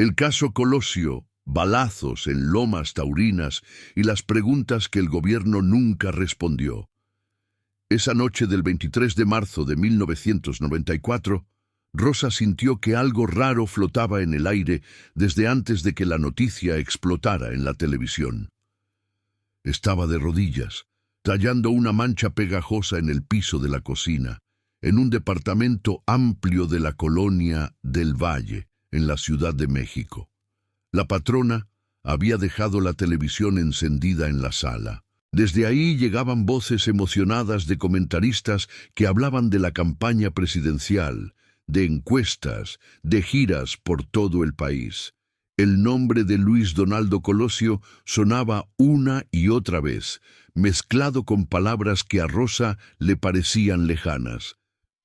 El caso Colosio, balazos en Lomas Taurinas y las preguntas que el gobierno nunca respondió. Esa noche del 23 de marzo de 1994, Rosa sintió que algo raro flotaba en el aire desde antes de que la noticia explotara en la televisión. Estaba de rodillas, tallando una mancha pegajosa en el piso de la cocina, en un departamento amplio de la colonia del Valle, en la Ciudad de México. La patrona había dejado la televisión encendida en la sala. Desde ahí llegaban voces emocionadas de comentaristas que hablaban de la campaña presidencial, de encuestas, de giras por todo el país. El nombre de Luis Donaldo Colosio sonaba una y otra vez, mezclado con palabras que a Rosa le parecían lejanas.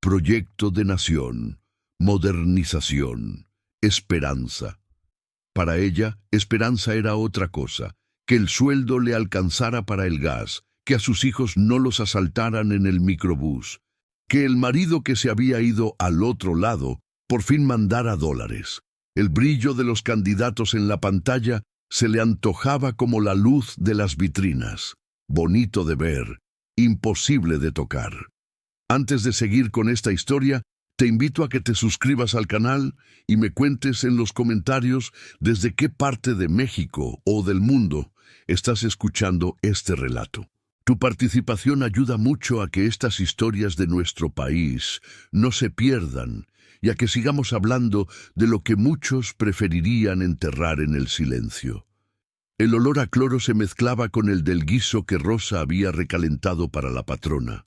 Proyecto de nación, modernización, esperanza. Para ella, esperanza era otra cosa, que el sueldo le alcanzara para el gas, que a sus hijos no los asaltaran en el microbús, que el marido que se había ido al otro lado por fin mandara dólares. El brillo de los candidatos en la pantalla se le antojaba como la luz de las vitrinas. Bonito de ver, imposible de tocar. Antes de seguir con esta historia, te invito a que te suscribas al canal y me cuentes en los comentarios desde qué parte de México o del mundo estás escuchando este relato. Tu participación ayuda mucho a que estas historias de nuestro país no se pierdan y a que sigamos hablando de lo que muchos preferirían enterrar en el silencio. El olor a cloro se mezclaba con el del guiso que Rosa había recalentado para la patrona.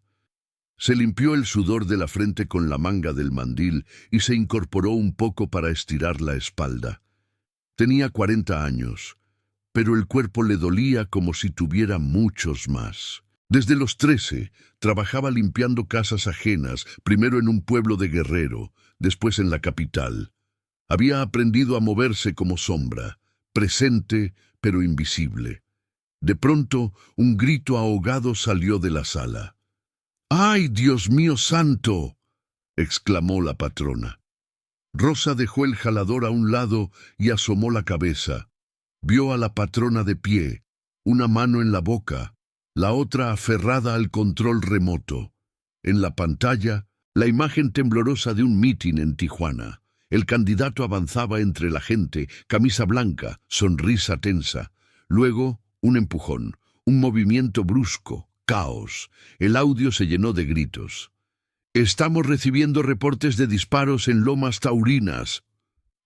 Se limpió el sudor de la frente con la manga del mandil y se incorporó un poco para estirar la espalda. Tenía 40 años, pero el cuerpo le dolía como si tuviera muchos más. Desde los 13, trabajaba limpiando casas ajenas, primero en un pueblo de Guerrero, después en la capital. Había aprendido a moverse como sombra, presente pero invisible. De pronto, un grito ahogado salió de la sala. ¡Ay, Dios mío santo!, exclamó la patrona. Rosa dejó el jalador a un lado y asomó la cabeza. Vio a la patrona de pie, una mano en la boca, la otra aferrada al control remoto. En la pantalla, la imagen temblorosa de un mitin en Tijuana. El candidato avanzaba entre la gente, camisa blanca, sonrisa tensa. Luego, un empujón, un movimiento brusco. Caos. El audio se llenó de gritos. «Estamos recibiendo reportes de disparos en Lomas Taurinas»,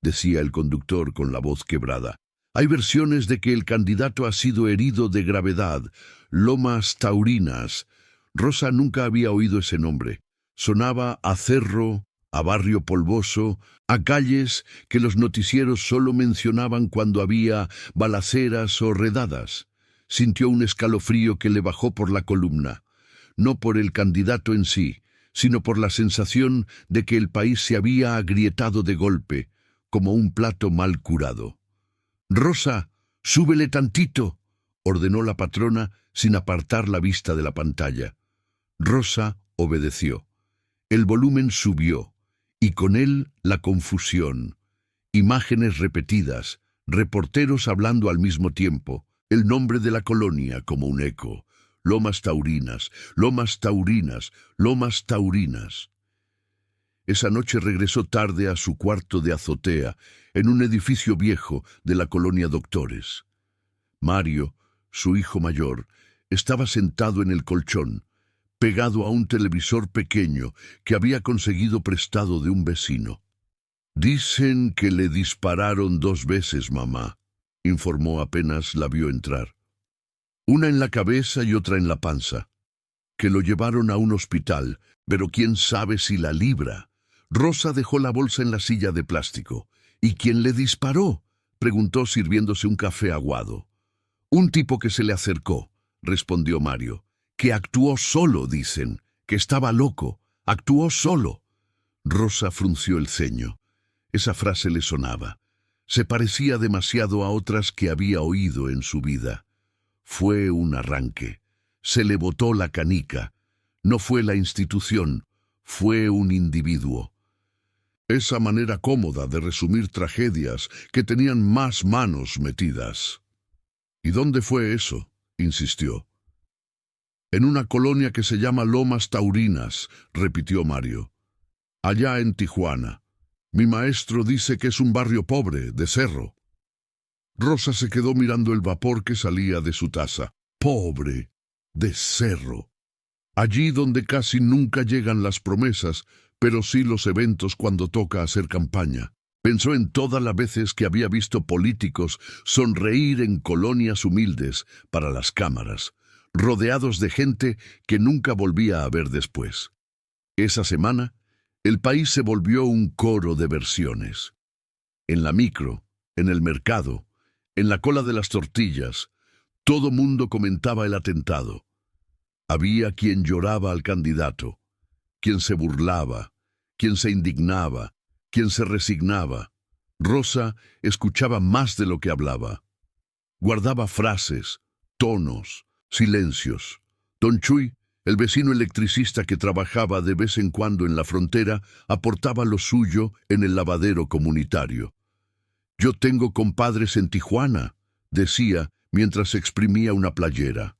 decía el conductor con la voz quebrada. «Hay versiones de que el candidato ha sido herido de gravedad. Lomas Taurinas». Rosa nunca había oído ese nombre. Sonaba a cerro, a barrio polvoso, a calles que los noticieros solo mencionaban cuando había balaceras o redadas. Sintió un escalofrío que le bajó por la columna, no por el candidato en sí, sino por la sensación de que el país se había agrietado de golpe, como un plato mal curado. «Rosa, súbele tantito», ordenó la patrona sin apartar la vista de la pantalla. Rosa obedeció. El volumen subió, y con él la confusión. Imágenes repetidas, reporteros hablando al mismo tiempo, el nombre de la colonia como un eco. Lomas Taurinas, Lomas Taurinas, Lomas Taurinas. Esa noche regresó tarde a su cuarto de azotea, en un edificio viejo de la colonia Doctores. Mario, su hijo mayor, estaba sentado en el colchón, pegado a un televisor pequeño que había conseguido prestado de un vecino. «Dicen que le dispararon 2 veces, mamá», informó apenas la vio entrar. «Una en la cabeza y otra en la panza. Que lo llevaron a un hospital, pero quién sabe si la libra». Rosa dejó la bolsa en la silla de plástico. «¿Y quién le disparó?», preguntó sirviéndose un café aguado. «Un tipo que se le acercó», respondió Mario. «Que actuó solo, dicen, que estaba loco. Actuó solo». Rosa frunció el ceño. Esa frase le sonaba. Se parecía demasiado a otras que había oído en su vida. Fue un arranque. Se le botó la canica. No fue la institución, fue un individuo. esa manera cómoda de resumir tragedias que tenían más manos metidas. ¿Y dónde fue eso?, insistió. En una colonia que se llama Lomas Taurinas, repitió Mario. Allá en Tijuana. Mi maestro dice que es un barrio pobre, de cerro. Rosa se quedó mirando el vapor que salía de su taza. Pobre, de cerro. Allí donde casi nunca llegan las promesas, pero sí los eventos cuando toca hacer campaña. Pensó en todas las veces que había visto políticos sonreír en colonias humildes para las cámaras, rodeados de gente que nunca volvía a ver después. Esa semana, el país se volvió un coro de versiones. En la micro, en el mercado, en la cola de las tortillas, todo mundo comentaba el atentado. Había quien lloraba al candidato, quien se burlaba, quien se indignaba, quien se resignaba. Rosa escuchaba más de lo que hablaba. Guardaba frases, tonos, silencios. Don Chuy, el vecino electricista que trabajaba de vez en cuando en la frontera, aportaba lo suyo en el lavadero comunitario. Yo tengo compadres en Tijuana, decía mientras exprimía una playera.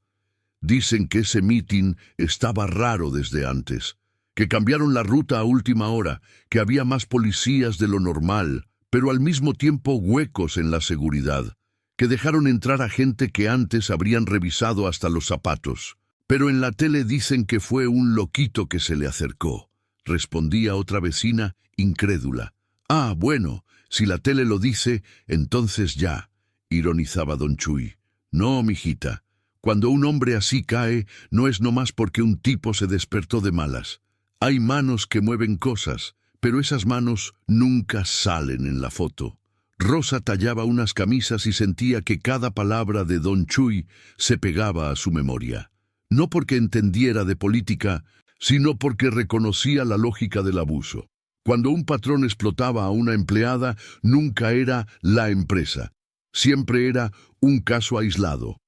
Dicen que ese mitin estaba raro desde antes, que cambiaron la ruta a última hora, que había más policías de lo normal, pero al mismo tiempo huecos en la seguridad, que dejaron entrar a gente que antes habrían revisado hasta los zapatos. Pero en la tele dicen que fue un loquito que se le acercó, respondía otra vecina, incrédula. Ah, bueno, si la tele lo dice, entonces ya, ironizaba don Chuy. No, mijita, cuando un hombre así cae, no es nomás porque un tipo se despertó de malas. Hay manos que mueven cosas, pero esas manos nunca salen en la foto. Rosa tallaba unas camisas y sentía que cada palabra de don Chuy se pegaba a su memoria. No porque entendiera de política, sino porque reconocía la lógica del abuso. Cuando un patrón explotaba a una empleada, nunca era la empresa. Siempre era un caso aislado.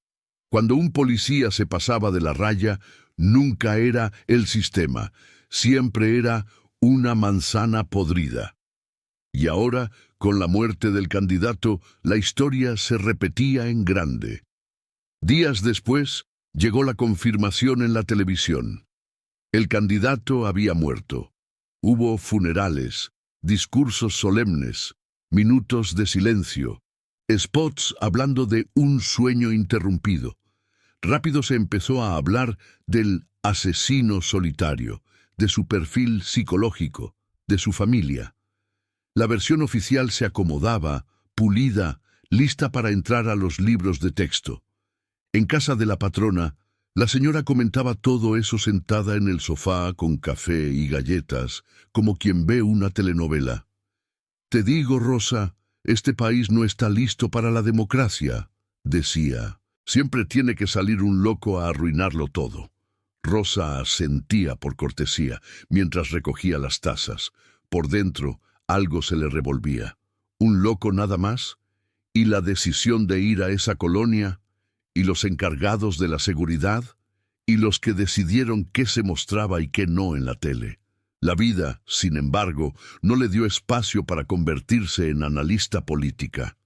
Cuando un policía se pasaba de la raya, nunca era el sistema. Siempre era una manzana podrida. Y ahora, con la muerte del candidato, la historia se repetía en grande. Días después, llegó la confirmación en la televisión. El candidato había muerto. Hubo funerales, discursos solemnes, minutos de silencio, spots hablando de un sueño interrumpido. Rápido se empezó a hablar del asesino solitario, de su perfil psicológico, de su familia. La versión oficial se acomodaba, pulida, lista para entrar a los libros de texto. En casa de la patrona, la señora comentaba todo eso sentada en el sofá con café y galletas, como quien ve una telenovela. «Te digo, Rosa, este país no está listo para la democracia», decía. «Siempre tiene que salir un loco a arruinarlo todo». Rosa asentía por cortesía, mientras recogía las tazas. Por dentro, algo se le revolvía. ¿Un loco nada más? ¿Y la decisión de ir a esa colonia? ¿Y los encargados de la seguridad? ¿Y los que decidieron qué se mostraba y qué no en la tele? La vida, sin embargo, no le dio espacio para convertirse en analista política.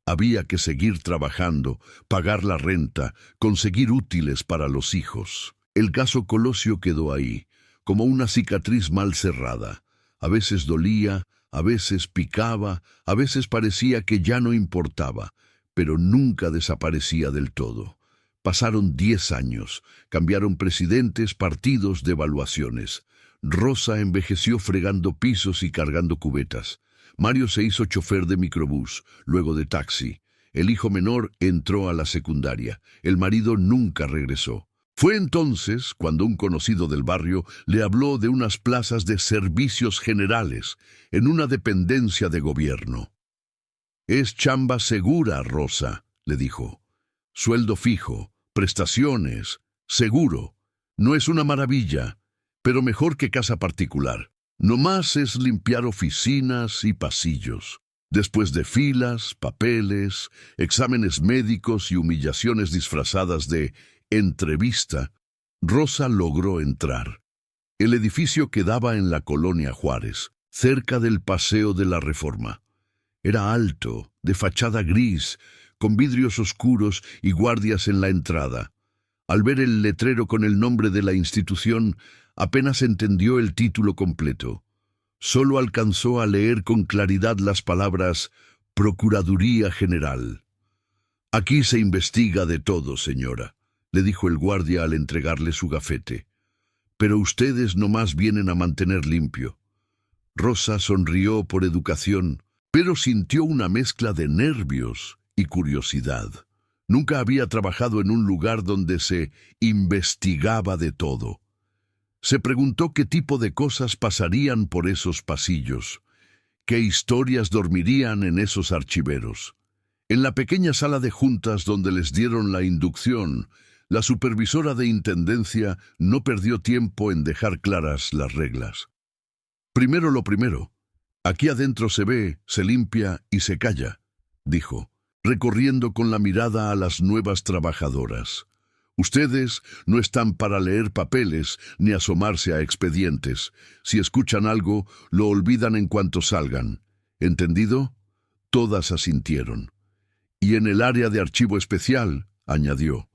Había que seguir trabajando, pagar la renta, conseguir útiles para los hijos. El caso Colosio quedó ahí, como una cicatriz mal cerrada. A veces dolía, a veces picaba, a veces parecía que ya no importaba, pero nunca desaparecía del todo. Pasaron 10 años, cambiaron presidentes, partidos, devaluaciones. Rosa envejeció fregando pisos y cargando cubetas. Mario se hizo chofer de microbús, luego de taxi. El hijo menor entró a la secundaria. El marido nunca regresó. Fue entonces cuando un conocido del barrio le habló de unas plazas de servicios generales en una dependencia de gobierno. «Es chamba segura, Rosa», le dijo. «Sueldo fijo, prestaciones, seguro. No es una maravilla, pero mejor que casa particular. Nomás es limpiar oficinas y pasillos. Después de filas, papeles, exámenes médicos y humillaciones disfrazadas de entrevista, Rosa logró entrar. El edificio quedaba en la colonia Juárez. cerca del Paseo de la Reforma. Era alto, de fachada gris, con vidrios oscuros y guardias en la entrada. Al ver el letrero con el nombre de la institución, apenas entendió el título completo. Solo alcanzó a leer con claridad las palabras Procuraduría General. «Aquí se investiga de todo, señora», le dijo el guardia al entregarle su gafete. «Pero ustedes nomás vienen a mantener limpio». Rosa sonrió por educación, pero sintió una mezcla de nervios y curiosidad. Nunca había trabajado en un lugar donde se investigaba de todo. Se preguntó qué tipo de cosas pasarían por esos pasillos, qué historias dormirían en esos archiveros. En la pequeña sala de juntas donde les dieron la inducción, la supervisora de intendencia no perdió tiempo en dejar claras las reglas. «Primero lo primero. Aquí adentro se ve, se limpia y se calla», dijo, recorriendo con la mirada a las nuevas trabajadoras. «Ustedes no están para leer papeles ni asomarse a expedientes. Si escuchan algo, lo olvidan en cuanto salgan. ¿Entendido?» Todas asintieron. «Y en el área de archivo especial», añadió,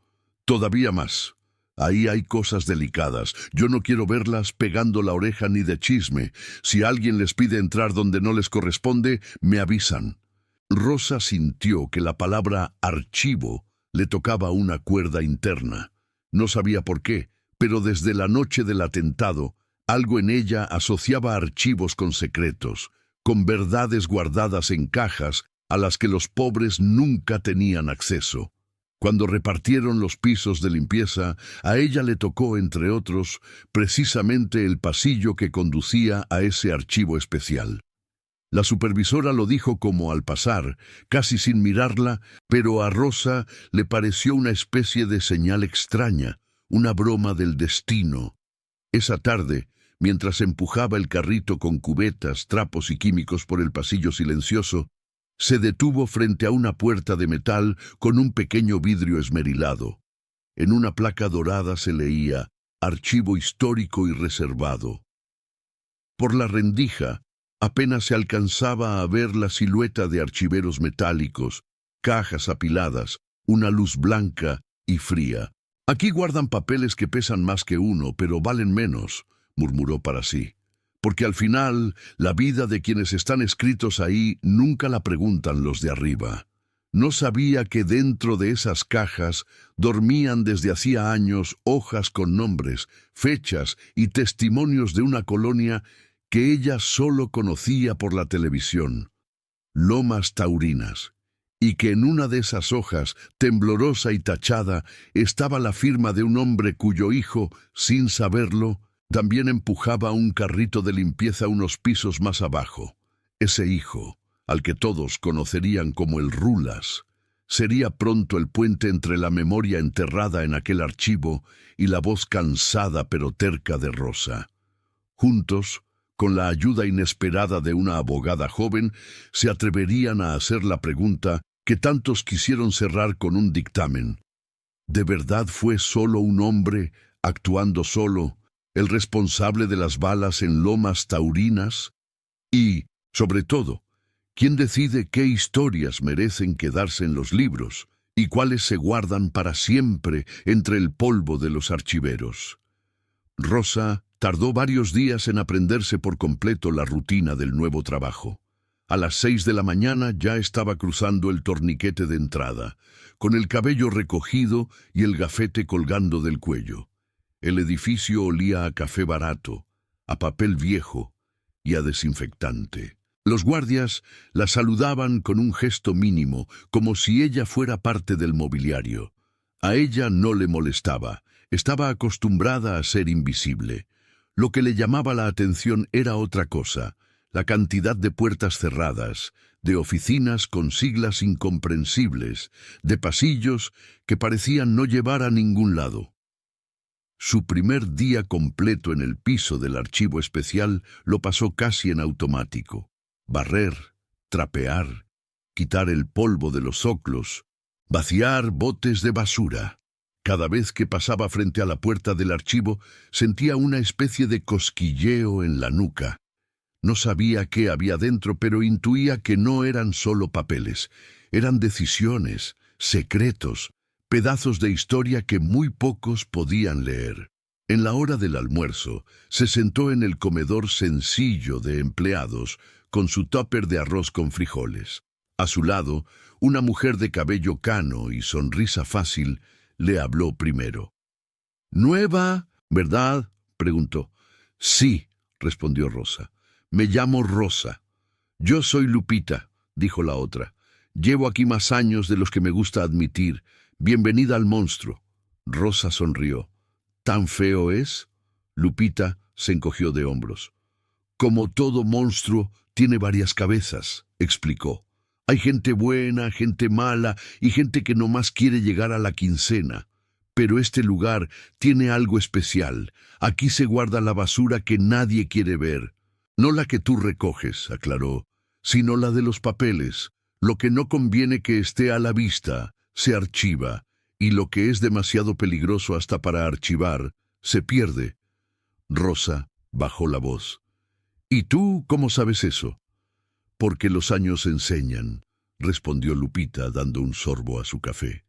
«todavía más. Ahí hay cosas delicadas. Yo no quiero verlas pegando la oreja ni de chisme. Si alguien les pide entrar donde no les corresponde, me avisan». Rosa sintió que la palabra archivo le tocaba una cuerda interna. No sabía por qué, pero desde la noche del atentado, algo en ella asociaba archivos con secretos, con verdades guardadas en cajas a las que los pobres nunca tenían acceso. Cuando repartieron los pisos de limpieza, a ella le tocó, entre otros, precisamente el pasillo que conducía a ese archivo especial. La supervisora lo dijo como al pasar, casi sin mirarla, pero a Rosa le pareció una especie de señal extraña, una broma del destino. Esa tarde, mientras empujaba el carrito con cubetas, trapos y químicos por el pasillo silencioso, se detuvo frente a una puerta de metal con un pequeño vidrio esmerilado. En una placa dorada se leía «Archivo histórico y reservado». Por la rendija, apenas se alcanzaba a ver la silueta de archiveros metálicos, cajas apiladas, una luz blanca y fría. «Aquí guardan papeles que pesan más que uno, pero valen menos», murmuró para sí. «Porque al final, la vida de quienes están escritos ahí nunca la preguntan los de arriba». No sabía que dentro de esas cajas dormían desde hacía años hojas con nombres, fechas y testimonios de una colonia que ella solo conocía por la televisión, Lomas Taurinas, y que en una de esas hojas, temblorosa y tachada, estaba la firma de un hombre cuyo hijo, sin saberlo, también empujaba un carrito de limpieza unos pisos más abajo. Ese hijo, al que todos conocerían como el Rulas, sería pronto el puente entre la memoria enterrada en aquel archivo y la voz cansada pero terca de Rosa. Juntos, con la ayuda inesperada de una abogada joven, se atreverían a hacer la pregunta que tantos quisieron cerrar con un dictamen. ¿De verdad fue solo un hombre, actuando solo, el responsable de las balas en Lomas Taurinas? Y, sobre todo, ¿quién decide qué historias merecen quedarse en los libros y cuáles se guardan para siempre entre el polvo de los archiveros? Rosa tardó varios días en aprenderse por completo la rutina del nuevo trabajo. A las 6 de la mañana ya estaba cruzando el torniquete de entrada, con el cabello recogido y el gafete colgando del cuello. El edificio olía a café barato, a papel viejo y a desinfectante. Los guardias la saludaban con un gesto mínimo, como si ella fuera parte del mobiliario. A ella no le molestaba, estaba acostumbrada a ser invisible. Lo que le llamaba la atención era otra cosa, la cantidad de puertas cerradas, de oficinas con siglas incomprensibles, de pasillos que parecían no llevar a ningún lado. Su primer día completo en el piso del archivo especial lo pasó casi en automático. Barrer, trapear, quitar el polvo de los soclos, vaciar botes de basura. Cada vez que pasaba frente a la puerta del archivo, sentía una especie de cosquilleo en la nuca. No sabía qué había dentro, pero intuía que no eran solo papeles. Eran decisiones, secretos, pedazos de historia que muy pocos podían leer. En la hora del almuerzo, se sentó en el comedor sencillo de empleados, con su tupper de arroz con frijoles. A su lado, una mujer de cabello cano y sonrisa fácil le habló primero. «¿Nueva, verdad?», preguntó. «Sí», respondió Rosa. «Me llamo Rosa». «Yo soy Lupita», dijo la otra. «Llevo aquí más años de los que me gusta admitir. Bienvenida al monstruo». Rosa sonrió. «¿Tan feo es?». Lupita se encogió de hombros. «Como todo monstruo, tiene varias cabezas», explicó. «Hay gente buena, gente mala y gente que nomás quiere llegar a la quincena. Pero este lugar tiene algo especial. Aquí se guarda la basura que nadie quiere ver. No la que tú recoges», aclaró, «sino la de los papeles. Lo que no conviene que esté a la vista se archiva, y lo que es demasiado peligroso hasta para archivar se pierde». Rosa bajó la voz. «¿Y tú cómo sabes eso?». «Porque los años enseñan», respondió Lupita dando un sorbo a su café.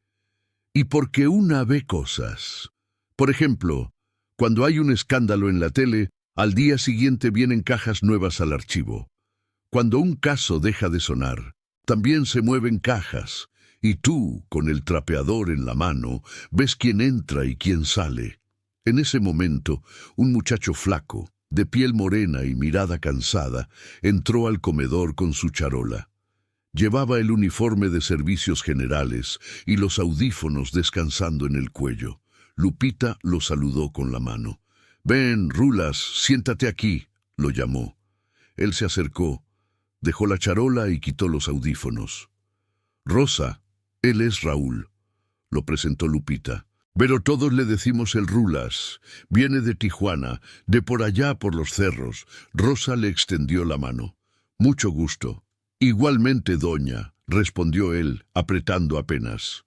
«Y porque una ve cosas. Por ejemplo, cuando hay un escándalo en la tele, al día siguiente vienen cajas nuevas al archivo. Cuando un caso deja de sonar, también se mueven cajas, y tú, con el trapeador en la mano, ves quién entra y quién sale». En ese momento, un muchacho flaco, de piel morena y mirada cansada, entró al comedor con su charola. Llevaba el uniforme de servicios generales y los audífonos descansando en el cuello. Lupita lo saludó con la mano. «Ven, Rulas, siéntate aquí», lo llamó. Él se acercó, dejó la charola y quitó los audífonos. «Rosa, él es Raúl», lo presentó Lupita. «Pero todos le decimos el Rulas. Viene de Tijuana, de por allá por los cerros». Rosa le extendió la mano. «Mucho gusto». «Igualmente, doña», respondió él, apretando apenas.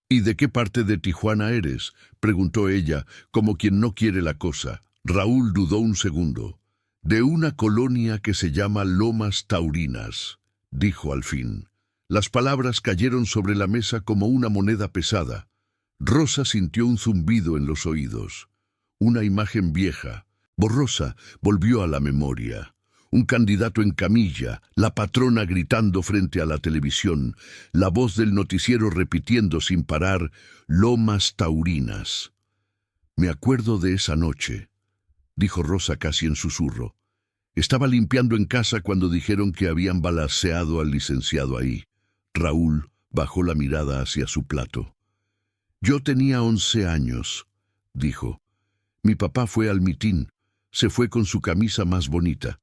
«¿Y de qué parte de Tijuana eres?», preguntó ella, como quien no quiere la cosa. Raúl dudó un segundo. «De una colonia que se llama Lomas Taurinas», dijo al fin. Las palabras cayeron sobre la mesa como una moneda pesada. Rosa sintió un zumbido en los oídos. Una imagen vieja, borrosa, volvió a la memoria. Un candidato en camilla, la patrona gritando frente a la televisión, la voz del noticiero repitiendo sin parar, «Lomas Taurinas». «Me acuerdo de esa noche», dijo Rosa casi en susurro. «Estaba limpiando en casa cuando dijeron que habían balaceado al licenciado ahí». Raúl bajó la mirada hacia su plato. «Yo tenía 11 años», dijo. «Mi papá fue al mitin, se fue con su camisa más bonita.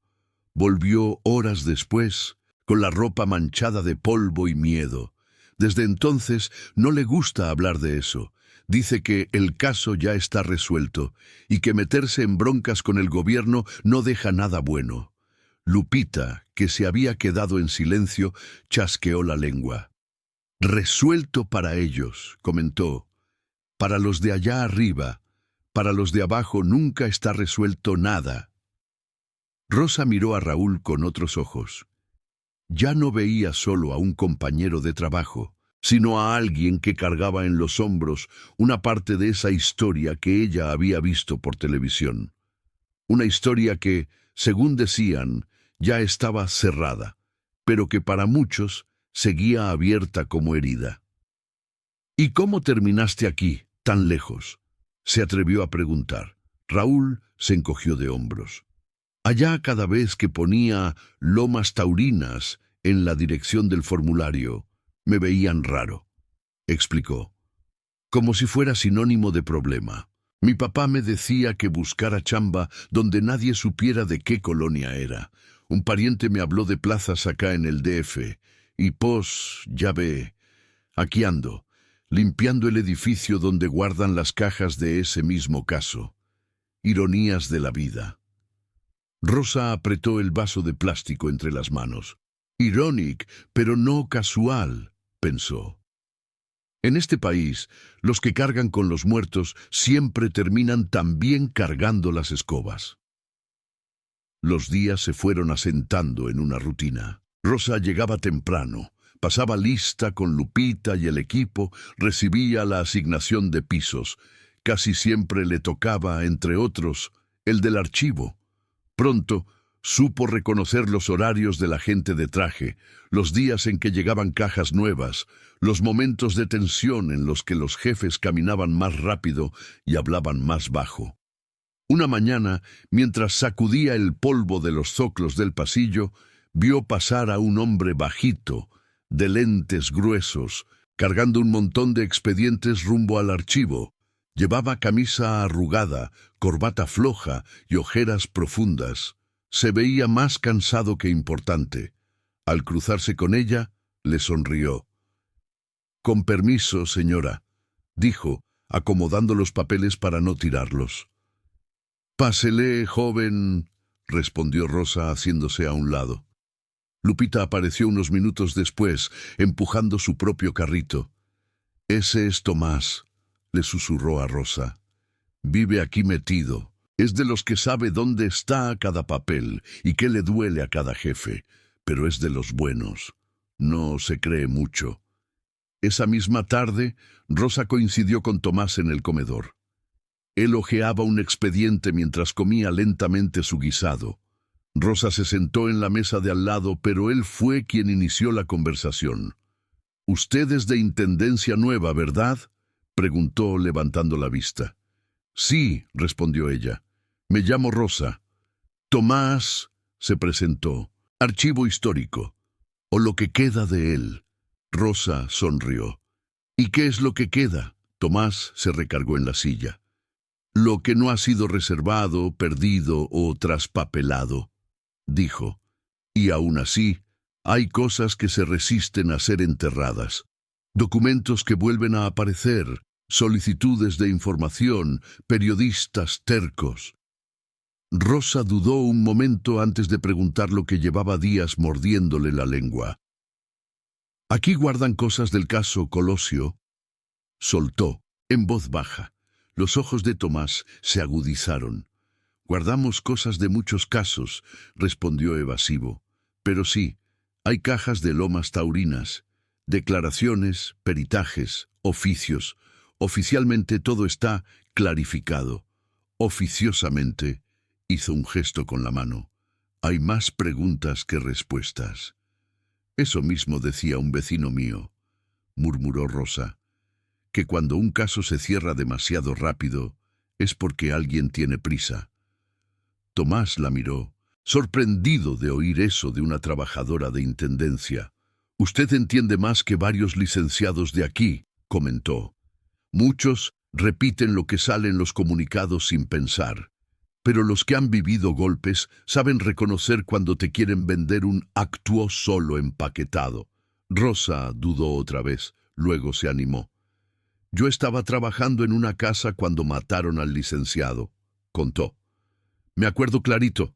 Volvió horas después, con la ropa manchada de polvo y miedo. Desde entonces no le gusta hablar de eso. Dice que el caso ya está resuelto y que meterse en broncas con el gobierno no deja nada bueno». Lupita, que se había quedado en silencio, chasqueó la lengua. «Resuelto para ellos», comentó. «Para los de allá arriba, para los de abajo nunca está resuelto nada». Rosa miró a Raúl con otros ojos. Ya no veía solo a un compañero de trabajo, sino a alguien que cargaba en los hombros una parte de esa historia que ella había visto por televisión. Una historia que, según decían, ya estaba cerrada, pero que para muchos seguía abierta como herida. «¿Y cómo terminaste aquí, tan lejos?», se atrevió a preguntar. Raúl se encogió de hombros. «Allá cada vez que ponía Lomas Taurinas en la dirección del formulario, me veían raro», explicó. «Como si fuera sinónimo de problema. Mi papá me decía que buscara chamba donde nadie supiera de qué colonia era. Un pariente me habló de plazas acá en el DF, y pues, ya ve, aquí ando, limpiando el edificio donde guardan las cajas de ese mismo caso. Ironías de la vida». Rosa apretó el vaso de plástico entre las manos. «Ironic, pero no casual», pensó. En este país, los que cargan con los muertos siempre terminan también cargando las escobas. Los días se fueron asentando en una rutina. Rosa llegaba temprano, pasaba lista con Lupita y el equipo, recibía la asignación de pisos. Casi siempre le tocaba, entre otros, el del archivo. Pronto supo reconocer los horarios de la gente de traje, los días en que llegaban cajas nuevas, los momentos de tensión en los que los jefes caminaban más rápido y hablaban más bajo. Una mañana, mientras sacudía el polvo de los zoclos del pasillo, vio pasar a un hombre bajito, de lentes gruesos, cargando un montón de expedientes rumbo al archivo. Llevaba camisa arrugada, corbata floja y ojeras profundas. Se veía más cansado que importante. Al cruzarse con ella, le sonrió. «Con permiso, señora», dijo, acomodando los papeles para no tirarlos. «Pásele, joven», respondió Rosa haciéndose a un lado. Lupita apareció unos minutos después, empujando su propio carrito. «Ese es Tomás», le susurró a Rosa. «Vive aquí metido. Es de los que sabe dónde está cada papel y qué le duele a cada jefe, pero es de los buenos. No se cree mucho». Esa misma tarde, Rosa coincidió con Tomás en el comedor. Él hojeaba un expediente mientras comía lentamente su guisado. Rosa se sentó en la mesa de al lado, pero él fue quien inició la conversación. «Usted es de Intendencia Nueva, ¿verdad?», preguntó levantando la vista. «Sí», respondió ella. «Me llamo Rosa». «Tomás», se presentó. «Archivo histórico. O lo que queda de él». Rosa sonrió. «¿Y qué es lo que queda?». Tomás se recargó en la silla. «Lo que no ha sido reservado, perdido o traspapelado», dijo. «Y aún así, hay cosas que se resisten a ser enterradas. Documentos que vuelven a aparecer, solicitudes de información, periodistas tercos». Rosa dudó un momento antes de preguntar lo que llevaba días mordiéndole la lengua. «Aquí guardan cosas del caso Colosio», soltó, en voz baja. Los ojos de Tomás se agudizaron. «Guardamos cosas de muchos casos», respondió evasivo. «Pero sí, hay cajas de lomas taurinas, declaraciones, peritajes, oficios. Oficialmente todo está clarificado. Oficiosamente», hizo un gesto con la mano, «hay más preguntas que respuestas». «Eso mismo decía un vecino mío», murmuró Rosa, «que cuando un caso se cierra demasiado rápido es porque alguien tiene prisa». Tomás la miró, sorprendido de oír eso de una trabajadora de intendencia. «Usted entiende más que varios licenciados de aquí», comentó. «Muchos repiten lo que sale en los comunicados sin pensar. Pero los que han vivido golpes saben reconocer cuando te quieren vender un actuo solo empaquetado». Rosa dudó otra vez, luego se animó. «Yo estaba trabajando en una casa cuando mataron al licenciado», contó. «Me acuerdo clarito.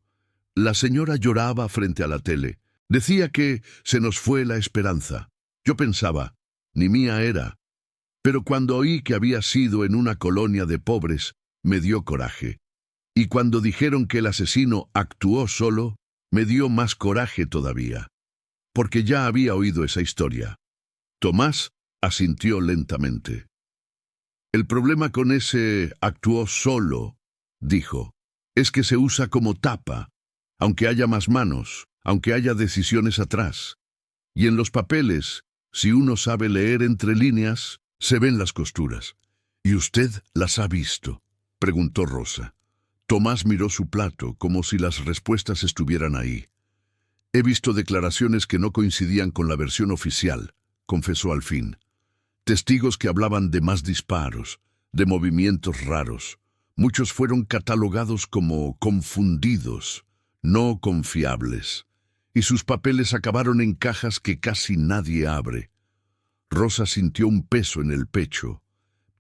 La señora lloraba frente a la tele. Decía que se nos fue la esperanza. Yo pensaba, ni mía era. Pero cuando oí que había sido en una colonia de pobres, me dio coraje. Y cuando dijeron que el asesino actuó solo, me dio más coraje todavía. Porque ya había oído esa historia». Tomás asintió lentamente. «El problema con ese actuó solo», dijo, «es que se usa como tapa, aunque haya más manos, aunque haya decisiones atrás. Y en los papeles, si uno sabe leer entre líneas, se ven las costuras». «¿Y usted las ha visto?», preguntó Rosa. Tomás miró su plato, como si las respuestas estuvieran ahí. «He visto declaraciones que no coincidían con la versión oficial», confesó al fin. «Testigos que hablaban de más disparos, de movimientos raros. Muchos fueron catalogados como confundidos, no confiables. Y sus papeles acabaron en cajas que casi nadie abre». Rosa sintió un peso en el pecho.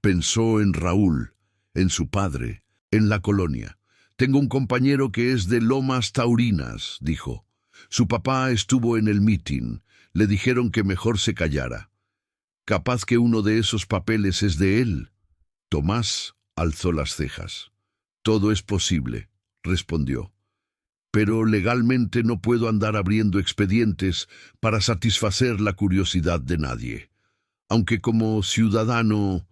Pensó en Raúl, en su padre, en la colonia. «Tengo un compañero que es de Lomas Taurinas», dijo. «Su papá estuvo en el mitin. Le dijeron que mejor se callara. Capaz que uno de esos papeles es de él». Tomás alzó las cejas. «Todo es posible», respondió. pero legalmente no puedo andar abriendo expedientes para satisfacer la curiosidad de nadie. Aunque como ciudadano,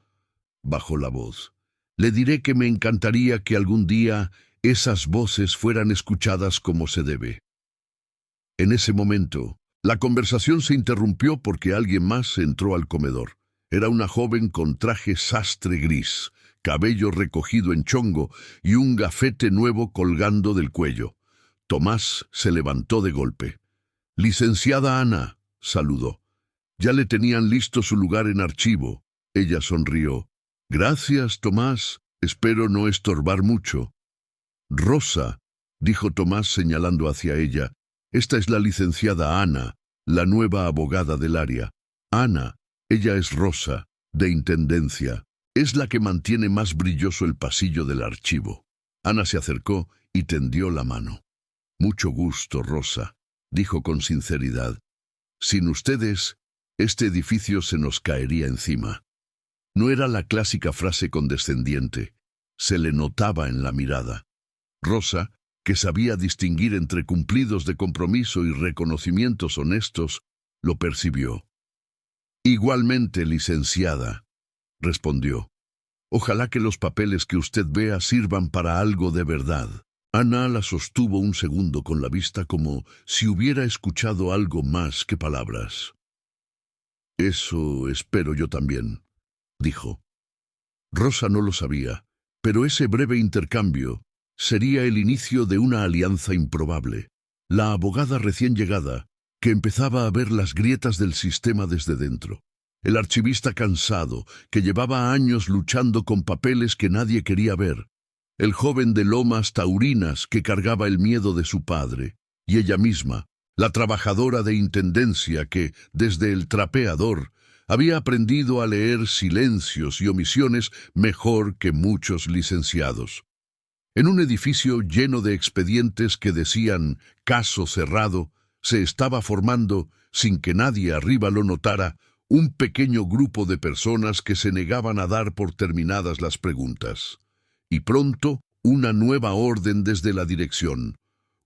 bajó la voz, le diré que me encantaría que algún día esas voces fueran escuchadas como se debe. En ese momento, la conversación se interrumpió porque alguien más entró al comedor. Era una joven con traje sastre gris, cabello recogido en chongo y un gafete nuevo colgando del cuello. Tomás se levantó de golpe. «Licenciada Ana», saludó. Ya le tenían listo su lugar en archivo. Ella sonrió. «Gracias, Tomás. Espero no estorbar mucho». «Rosa», dijo Tomás señalando hacia ella. «Esta es la licenciada Ana, la nueva abogada del área. Ana, ella es Rosa, de Intendencia. Es la que mantiene más brilloso el pasillo del archivo». Ana se acercó y tendió la mano. «Mucho gusto, Rosa», dijo con sinceridad. «Sin ustedes, este edificio se nos caería encima». No era la clásica frase condescendiente. Se le notaba en la mirada. Rosa, que sabía distinguir entre cumplidos de compromiso y reconocimientos honestos, lo percibió. «Igualmente, licenciada», respondió. «Ojalá que los papeles que usted vea sirvan para algo de verdad». Ana la sostuvo un segundo con la vista como si hubiera escuchado algo más que palabras. «Eso espero yo también», dijo. Rosa no lo sabía, pero ese breve intercambio sería el inicio de una alianza improbable. La abogada recién llegada, que empezaba a ver las grietas del sistema desde dentro. El archivista cansado, que llevaba años luchando con papeles que nadie quería ver. El joven de Lomas Taurinas, que cargaba el miedo de su padre. Y ella misma, la trabajadora de Intendencia que, desde el trapeador, había aprendido a leer silencios y omisiones mejor que muchos licenciados. En un edificio lleno de expedientes que decían «caso cerrado», se estaba formando, sin que nadie arriba lo notara, un pequeño grupo de personas que se negaban a dar por terminadas las preguntas. Y pronto, una nueva orden desde la dirección.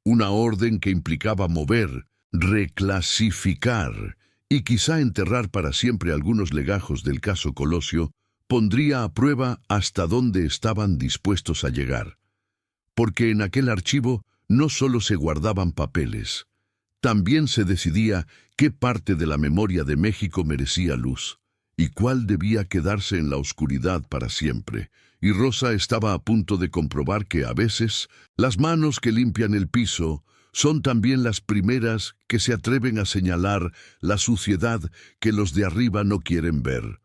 Una orden que implicaba mover, reclasificar y quizá enterrar para siempre algunos legajos del caso Colosio, pondría a prueba hasta dónde estaban dispuestos a llegar. Porque en aquel archivo no solo se guardaban papeles, también se decidía qué parte de la memoria de México merecía luz y cuál debía quedarse en la oscuridad para siempre. Y Rosa estaba a punto de comprobar que a veces las manos que limpian el piso son también las primeras que se atreven a señalar la suciedad que los de arriba no quieren ver.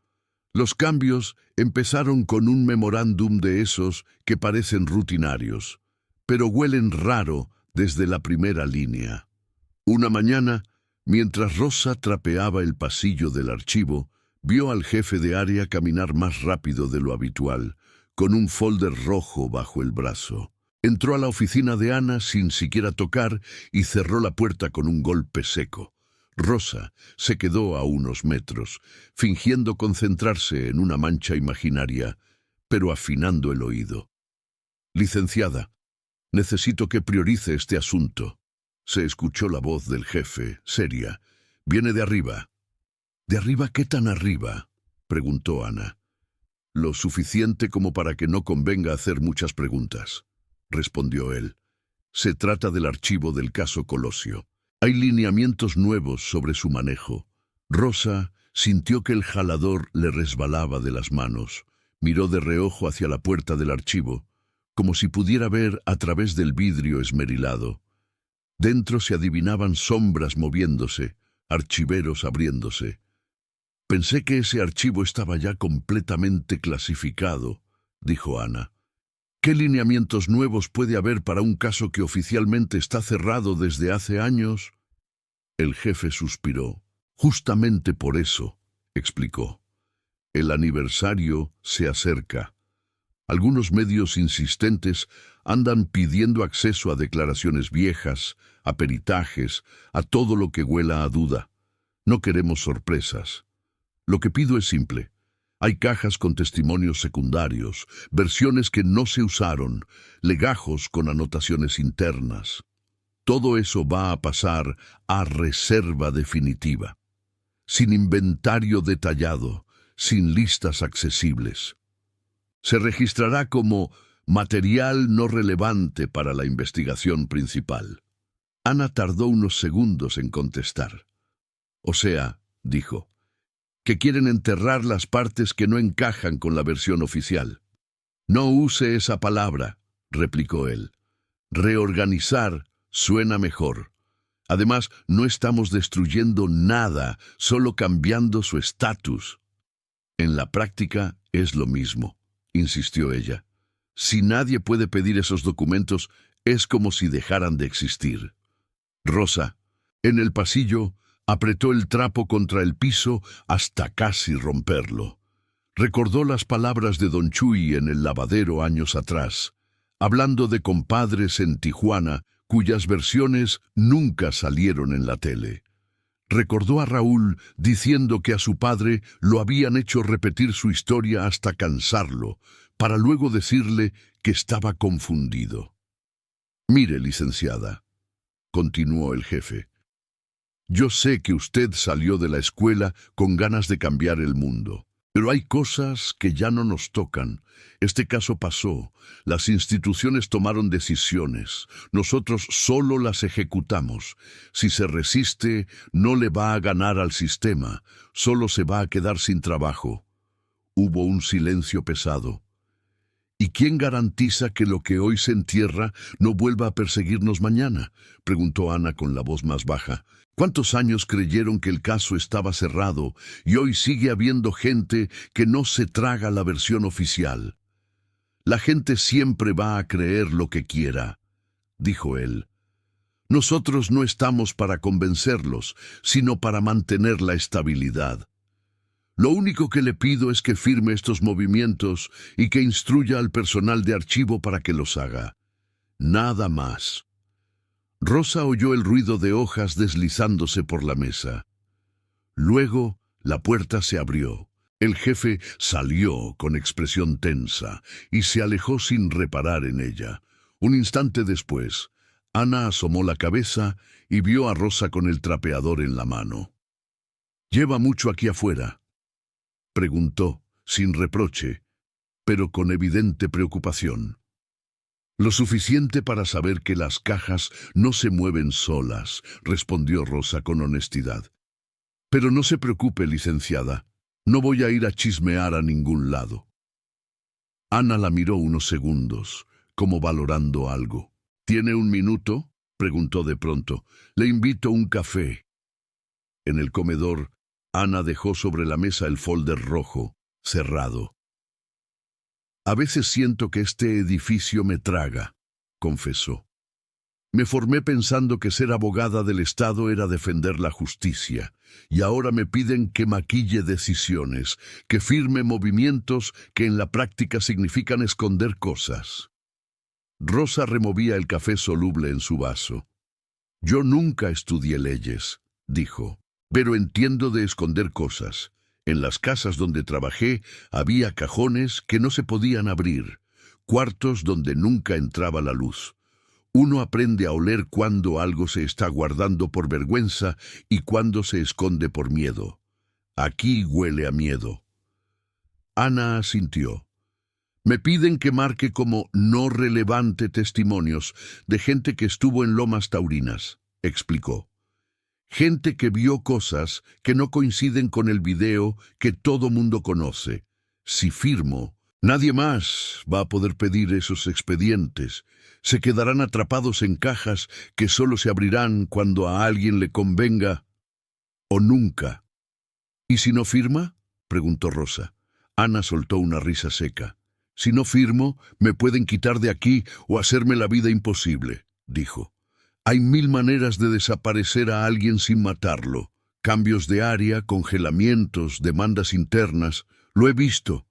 Los cambios empezaron con un memorándum de esos que parecen rutinarios, pero huelen raro desde la primera línea. Una mañana, mientras Rosa trapeaba el pasillo del archivo, vio al jefe de área caminar más rápido de lo habitual, con un folder rojo bajo el brazo. Entró a la oficina de Ana sin siquiera tocar y cerró la puerta con un golpe seco. Rosa se quedó a unos metros, fingiendo concentrarse en una mancha imaginaria, pero afinando el oído. «Licenciada, necesito que priorice este asunto». Se escuchó la voz del jefe, seria. «Viene de arriba». «¿De arriba qué tan arriba?», preguntó Ana. «Lo suficiente como para que no convenga hacer muchas preguntas», respondió él. «Se trata del archivo del caso Colosio. Hay lineamientos nuevos sobre su manejo». Rosa sintió que el jalador le resbalaba de las manos. Miró de reojo hacia la puerta del archivo, como si pudiera ver a través del vidrio esmerilado. Dentro se adivinaban sombras moviéndose, archiveros abriéndose. «Pensé que ese archivo estaba ya completamente clasificado», dijo Ana. «¿Qué lineamientos nuevos puede haber para un caso que oficialmente está cerrado desde hace años?» El jefe suspiró. «Justamente por eso», explicó. «El aniversario se acerca. Algunos medios insistentes andan pidiendo acceso a declaraciones viejas, a peritajes, a todo lo que huela a duda. No queremos sorpresas. Lo que pido es simple. Hay cajas con testimonios secundarios, versiones que no se usaron, legajos con anotaciones internas». Todo eso va a pasar a reserva definitiva, sin inventario detallado, sin listas accesibles. Se registrará como material no relevante para la investigación principal. Ana tardó unos segundos en contestar. O sea, dijo, que quieren enterrar las partes que no encajan con la versión oficial. No use esa palabra, replicó él. Reorganizar suena mejor. Además, no estamos destruyendo nada, solo cambiando su estatus. En la práctica es lo mismo, insistió ella. Si nadie puede pedir esos documentos, es como si dejaran de existir. Rosa, en el pasillo, apretó el trapo contra el piso hasta casi romperlo. Recordó las palabras de don Chuy en el lavadero años atrás, hablando de compadres en Tijuana, cuyas versiones nunca salieron en la tele. Recordó a Raúl diciendo que a su padre lo habían hecho repetir su historia hasta cansarlo, para luego decirle que estaba confundido. «Mire, licenciada», continuó el jefe, «yo sé que usted salió de la escuela con ganas de cambiar el mundo, pero hay cosas que ya no nos tocan. Este caso pasó, las instituciones tomaron decisiones, nosotros solo las ejecutamos. Si se resiste, no le va a ganar al sistema, solo se va a quedar sin trabajo». Hubo un silencio pesado. «¿Y quién garantiza que lo que hoy se entierra no vuelva a perseguirnos mañana?», preguntó Ana con la voz más baja. «¿Cuántos años creyeron que el caso estaba cerrado y hoy sigue habiendo gente que no se traga la versión oficial?» «La gente siempre va a creer lo que quiera», dijo él. «Nosotros no estamos para convencerlos, sino para mantener la estabilidad. Lo único que le pido es que firme estos movimientos y que instruya al personal de archivo para que los haga. Nada más». Rosa oyó el ruido de hojas deslizándose por la mesa. Luego la puerta se abrió. El jefe salió con expresión tensa y se alejó sin reparar en ella. Un instante después, Ana asomó la cabeza y vio a Rosa con el trapeador en la mano. «¿Lleva mucho aquí afuera?», preguntó, sin reproche, pero con evidente preocupación. «Lo suficiente para saber que las cajas no se mueven solas», respondió Rosa con honestidad. «Pero no se preocupe, licenciada, no voy a ir a chismear a ningún lado». Ana la miró unos segundos, como valorando algo. «¿Tiene un minuto?», preguntó de pronto. «Le invito un café». En el comedor, Ana dejó sobre la mesa el folder rojo, cerrado. «A veces siento que este edificio me traga», confesó. «Me formé pensando que ser abogada del Estado era defender la justicia, y ahora me piden que maquille decisiones, que firme movimientos que en la práctica significan esconder cosas». Rosa removía el café soluble en su vaso. «Yo nunca estudié leyes», dijo, «pero entiendo de esconder cosas. En las casas donde trabajé había cajones que no se podían abrir, cuartos donde nunca entraba la luz. Uno aprende a oler cuando algo se está guardando por vergüenza y cuando se esconde por miedo. Aquí huele a miedo». Ana asintió. «Me piden que marque como no relevante testimonios de gente que estuvo en Lomas Taurinas», explicó. «Gente que vio cosas que no coinciden con el video que todo mundo conoce. Si firmo, nadie más va a poder pedir esos expedientes. Se quedarán atrapados en cajas que solo se abrirán cuando a alguien le convenga o nunca». «¿Y si no firma?», preguntó Rosa. Ana soltó una risa seca. «Si no firmo, me pueden quitar de aquí o hacerme la vida imposible», dijo. «Hay 1000 maneras de desaparecer a alguien sin matarlo. Cambios de área, congelamientos, demandas internas. Lo he visto».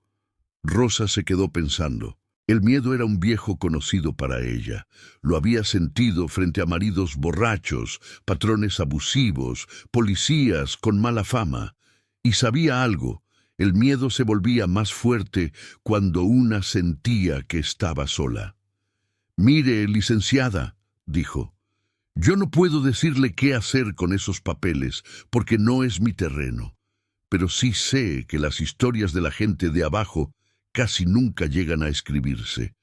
Rosa se quedó pensando. El miedo era un viejo conocido para ella. Lo había sentido frente a maridos borrachos, patrones abusivos, policías con mala fama. Y sabía algo. El miedo se volvía más fuerte cuando una sentía que estaba sola. «Mire, licenciada», dijo. Yo no puedo decirle qué hacer con esos papeles, porque no es mi terreno. Pero sí sé que las historias de la gente de abajo casi nunca llegan a escribirse.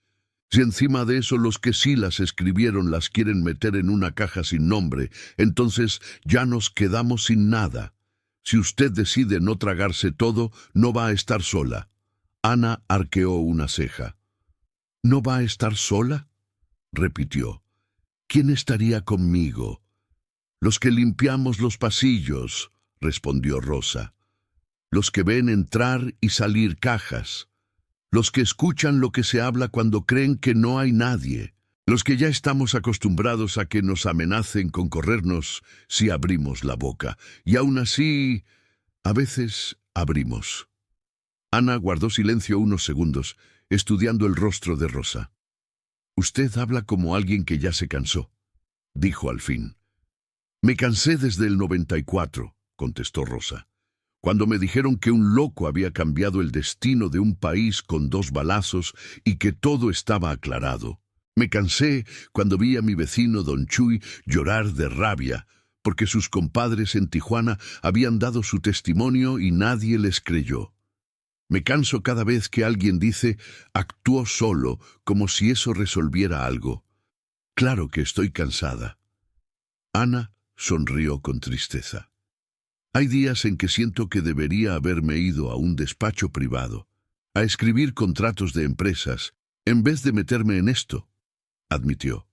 Si encima de eso los que sí las escribieron las quieren meter en una caja sin nombre, entonces ya nos quedamos sin nada. Si usted decide no tragarse todo, no va a estar sola. Ana arqueó una ceja. ¿No va a estar sola?, repitió. ¿Quién estaría conmigo? Los que limpiamos los pasillos, respondió Rosa. Los que ven entrar y salir cajas. Los que escuchan lo que se habla cuando creen que no hay nadie. Los que ya estamos acostumbrados a que nos amenacen con corrernos si abrimos la boca. Y aún así, a veces abrimos. Ana guardó silencio unos segundos, estudiando el rostro de Rosa. Usted habla como alguien que ya se cansó, dijo al fin. Me cansé desde el 94, contestó Rosa. Cuando me dijeron que un loco había cambiado el destino de un país con 2 balazos y que todo estaba aclarado. Me cansé cuando vi a mi vecino Don Chuy llorar de rabia, porque sus compadres en Tijuana habían dado su testimonio y nadie les creyó. Me canso cada vez que alguien dice, actuó solo, como si eso resolviera algo. Claro que estoy cansada. Ana sonrió con tristeza. Hay días en que siento que debería haberme ido a un despacho privado, a escribir contratos de empresas, en vez de meterme en esto, admitió.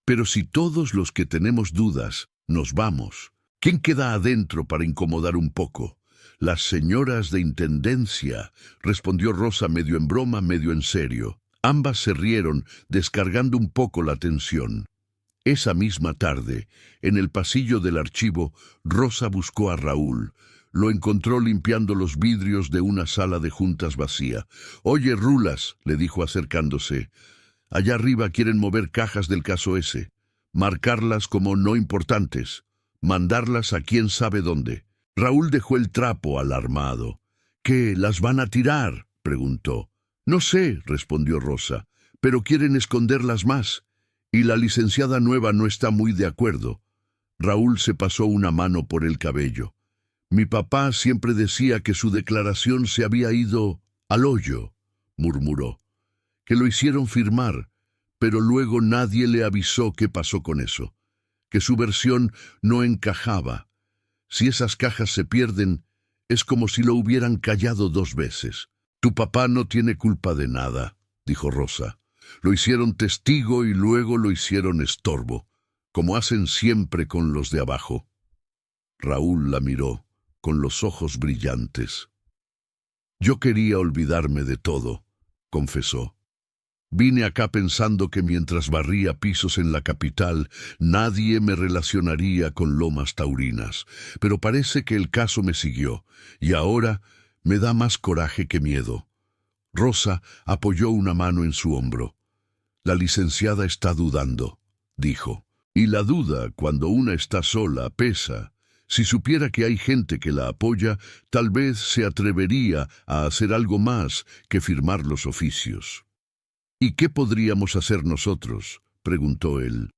Pero si todos los que tenemos dudas nos vamos, ¿quién queda adentro para incomodar un poco? Las señoras de intendencia, respondió Rosa medio en broma, medio en serio. Ambas se rieron, descargando un poco la tensión. Esa misma tarde, en el pasillo del archivo, Rosa buscó a Raúl. Lo encontró limpiando los vidrios de una sala de juntas vacía. «Oye, Rulas», le dijo acercándose, «allá arriba quieren mover cajas del caso ese, marcarlas como no importantes, mandarlas a quién sabe dónde». Raúl dejó el trapo alarmado. «¿Qué, las van a tirar?», preguntó. «No sé», respondió Rosa, «pero quieren esconderlas más. Y la licenciada nueva no está muy de acuerdo». Raúl se pasó una mano por el cabello. «Mi papá siempre decía que su declaración se había ido al hoyo», murmuró. «Que lo hicieron firmar, pero luego nadie le avisó qué pasó con eso. Que su versión no encajaba. Si esas cajas se pierden, es como si lo hubieran callado 2 veces. Tu papá no tiene culpa de nada», dijo Rosa. «Lo hicieron testigo y luego lo hicieron estorbo, como hacen siempre con los de abajo». Raúl la miró, con los ojos brillantes. «Yo quería olvidarme de todo», confesó. «Vine acá pensando que mientras barría pisos en la capital, nadie me relacionaría con Lomas Taurinas, pero parece que el caso me siguió, y ahora me da más coraje que miedo». Rosa apoyó una mano en su hombro. «La licenciada está dudando», dijo. «Y la duda, cuando una está sola, pesa. Si supiera que hay gente que la apoya, tal vez se atrevería a hacer algo más que firmar los oficios». «¿Y qué podríamos hacer nosotros?», preguntó él.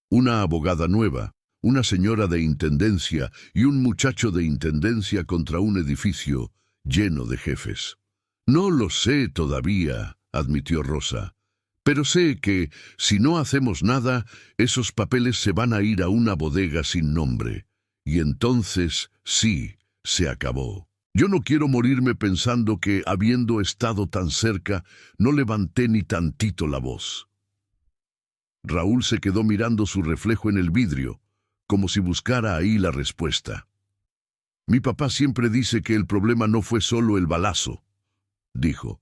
«Una abogada nueva, una señora de intendencia y un muchacho de intendencia contra un edificio lleno de jefes». «No lo sé todavía», admitió Rosa. «Pero sé que, si no hacemos nada, esos papeles se van a ir a una bodega sin nombre. Y entonces, sí, se acabó. Yo no quiero morirme pensando que, habiendo estado tan cerca, no levanté ni tantito la voz». Raúl se quedó mirando su reflejo en el vidrio, como si buscara ahí la respuesta. «Mi papá siempre dice que el problema no fue solo el balazo», dijo.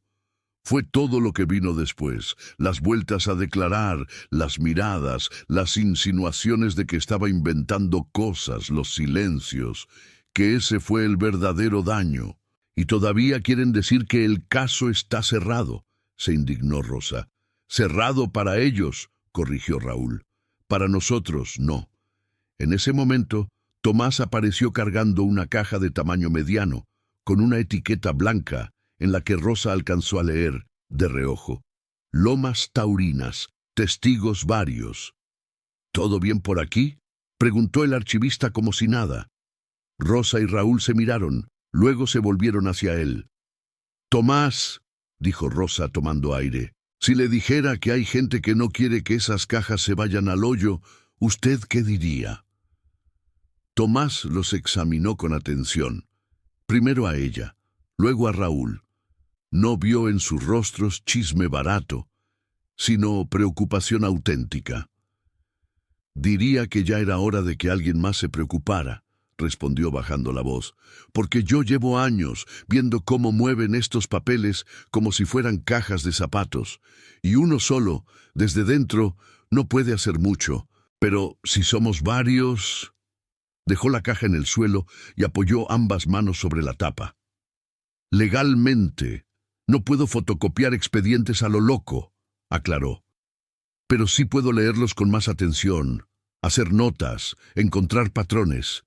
«Fue todo lo que vino después, las vueltas a declarar, las miradas, las insinuaciones de que estaba inventando cosas, los silencios, que ese fue el verdadero daño. Y todavía quieren decir que el caso está cerrado», se indignó Rosa. «Cerrado para ellos», corrigió Raúl. «Para nosotros, no». En ese momento, Tomás apareció cargando una caja de tamaño mediano, con una etiqueta blanca, en la que Rosa alcanzó a leer, de reojo: «Lomas Taurinas, testigos varios». ¿Todo bien por aquí?, preguntó el archivista como si nada. Rosa y Raúl se miraron, luego se volvieron hacia él. «Tomás», dijo Rosa tomando aire, «si le dijera que hay gente que no quiere que esas cajas se vayan al hoyo, ¿usted qué diría?». Tomás los examinó con atención, primero a ella, luego a Raúl. No vio en sus rostros chisme barato, sino preocupación auténtica. «Diría que ya era hora de que alguien más se preocupara», respondió bajando la voz, «porque yo llevo años viendo cómo mueven estos papeles como si fueran cajas de zapatos, y uno solo, desde dentro, no puede hacer mucho. Pero si somos varios...». Dejó la caja en el suelo y apoyó ambas manos sobre la tapa. «Legalmente, no puedo fotocopiar expedientes a lo loco», aclaró. «Pero sí puedo leerlos con más atención, hacer notas, encontrar patrones.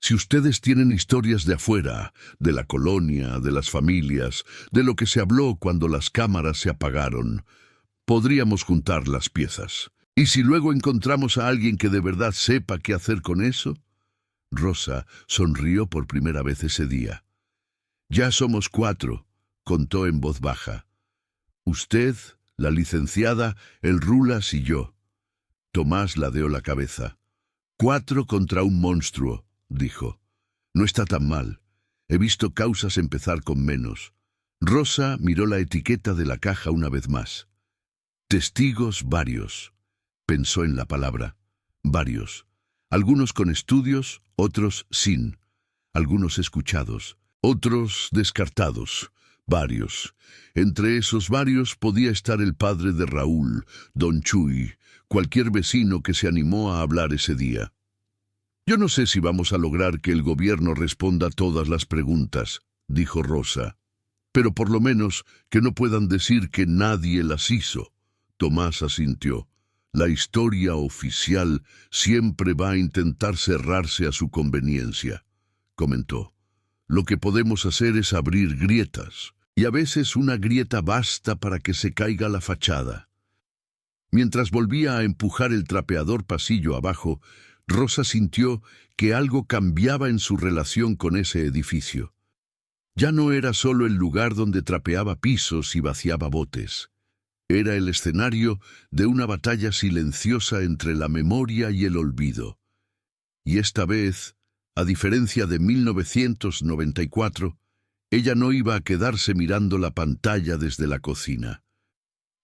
Si ustedes tienen historias de afuera, de la colonia, de las familias, de lo que se habló cuando las cámaras se apagaron, podríamos juntar las piezas. ¿Y si luego encontramos a alguien que de verdad sepa qué hacer con eso?». Rosa sonrió por primera vez ese día. «Ya somos 4», contó en voz baja. «Usted, la licenciada, el Rulas y yo». Tomás ladeó la cabeza. «4 contra un monstruo», dijo. «No está tan mal. He visto causas empezar con menos». Rosa miró la etiqueta de la caja una vez más. «Testigos varios», pensó en la palabra. «Varios. Algunos con estudios, otros sin. Algunos escuchados, otros descartados. Varios. Entre esos varios podía estar el padre de Raúl, don Chuy, cualquier vecino que se animó a hablar ese día». «Yo no sé si vamos a lograr que el gobierno responda todas las preguntas», dijo Rosa. «Pero por lo menos que no puedan decir que nadie las hizo». Tomás asintió. «La historia oficial siempre va a intentar cerrarse a su conveniencia», comentó. «Lo que podemos hacer es abrir grietas, y a veces una grieta basta para que se caiga la fachada». Mientras volvía a empujar el trapeador pasillo abajo, Rosa sintió que algo cambiaba en su relación con ese edificio. Ya no era solo el lugar donde trapeaba pisos y vaciaba botes. Era el escenario de una batalla silenciosa entre la memoria y el olvido. Y esta vez, a diferencia de 1994, ella no iba a quedarse mirando la pantalla desde la cocina.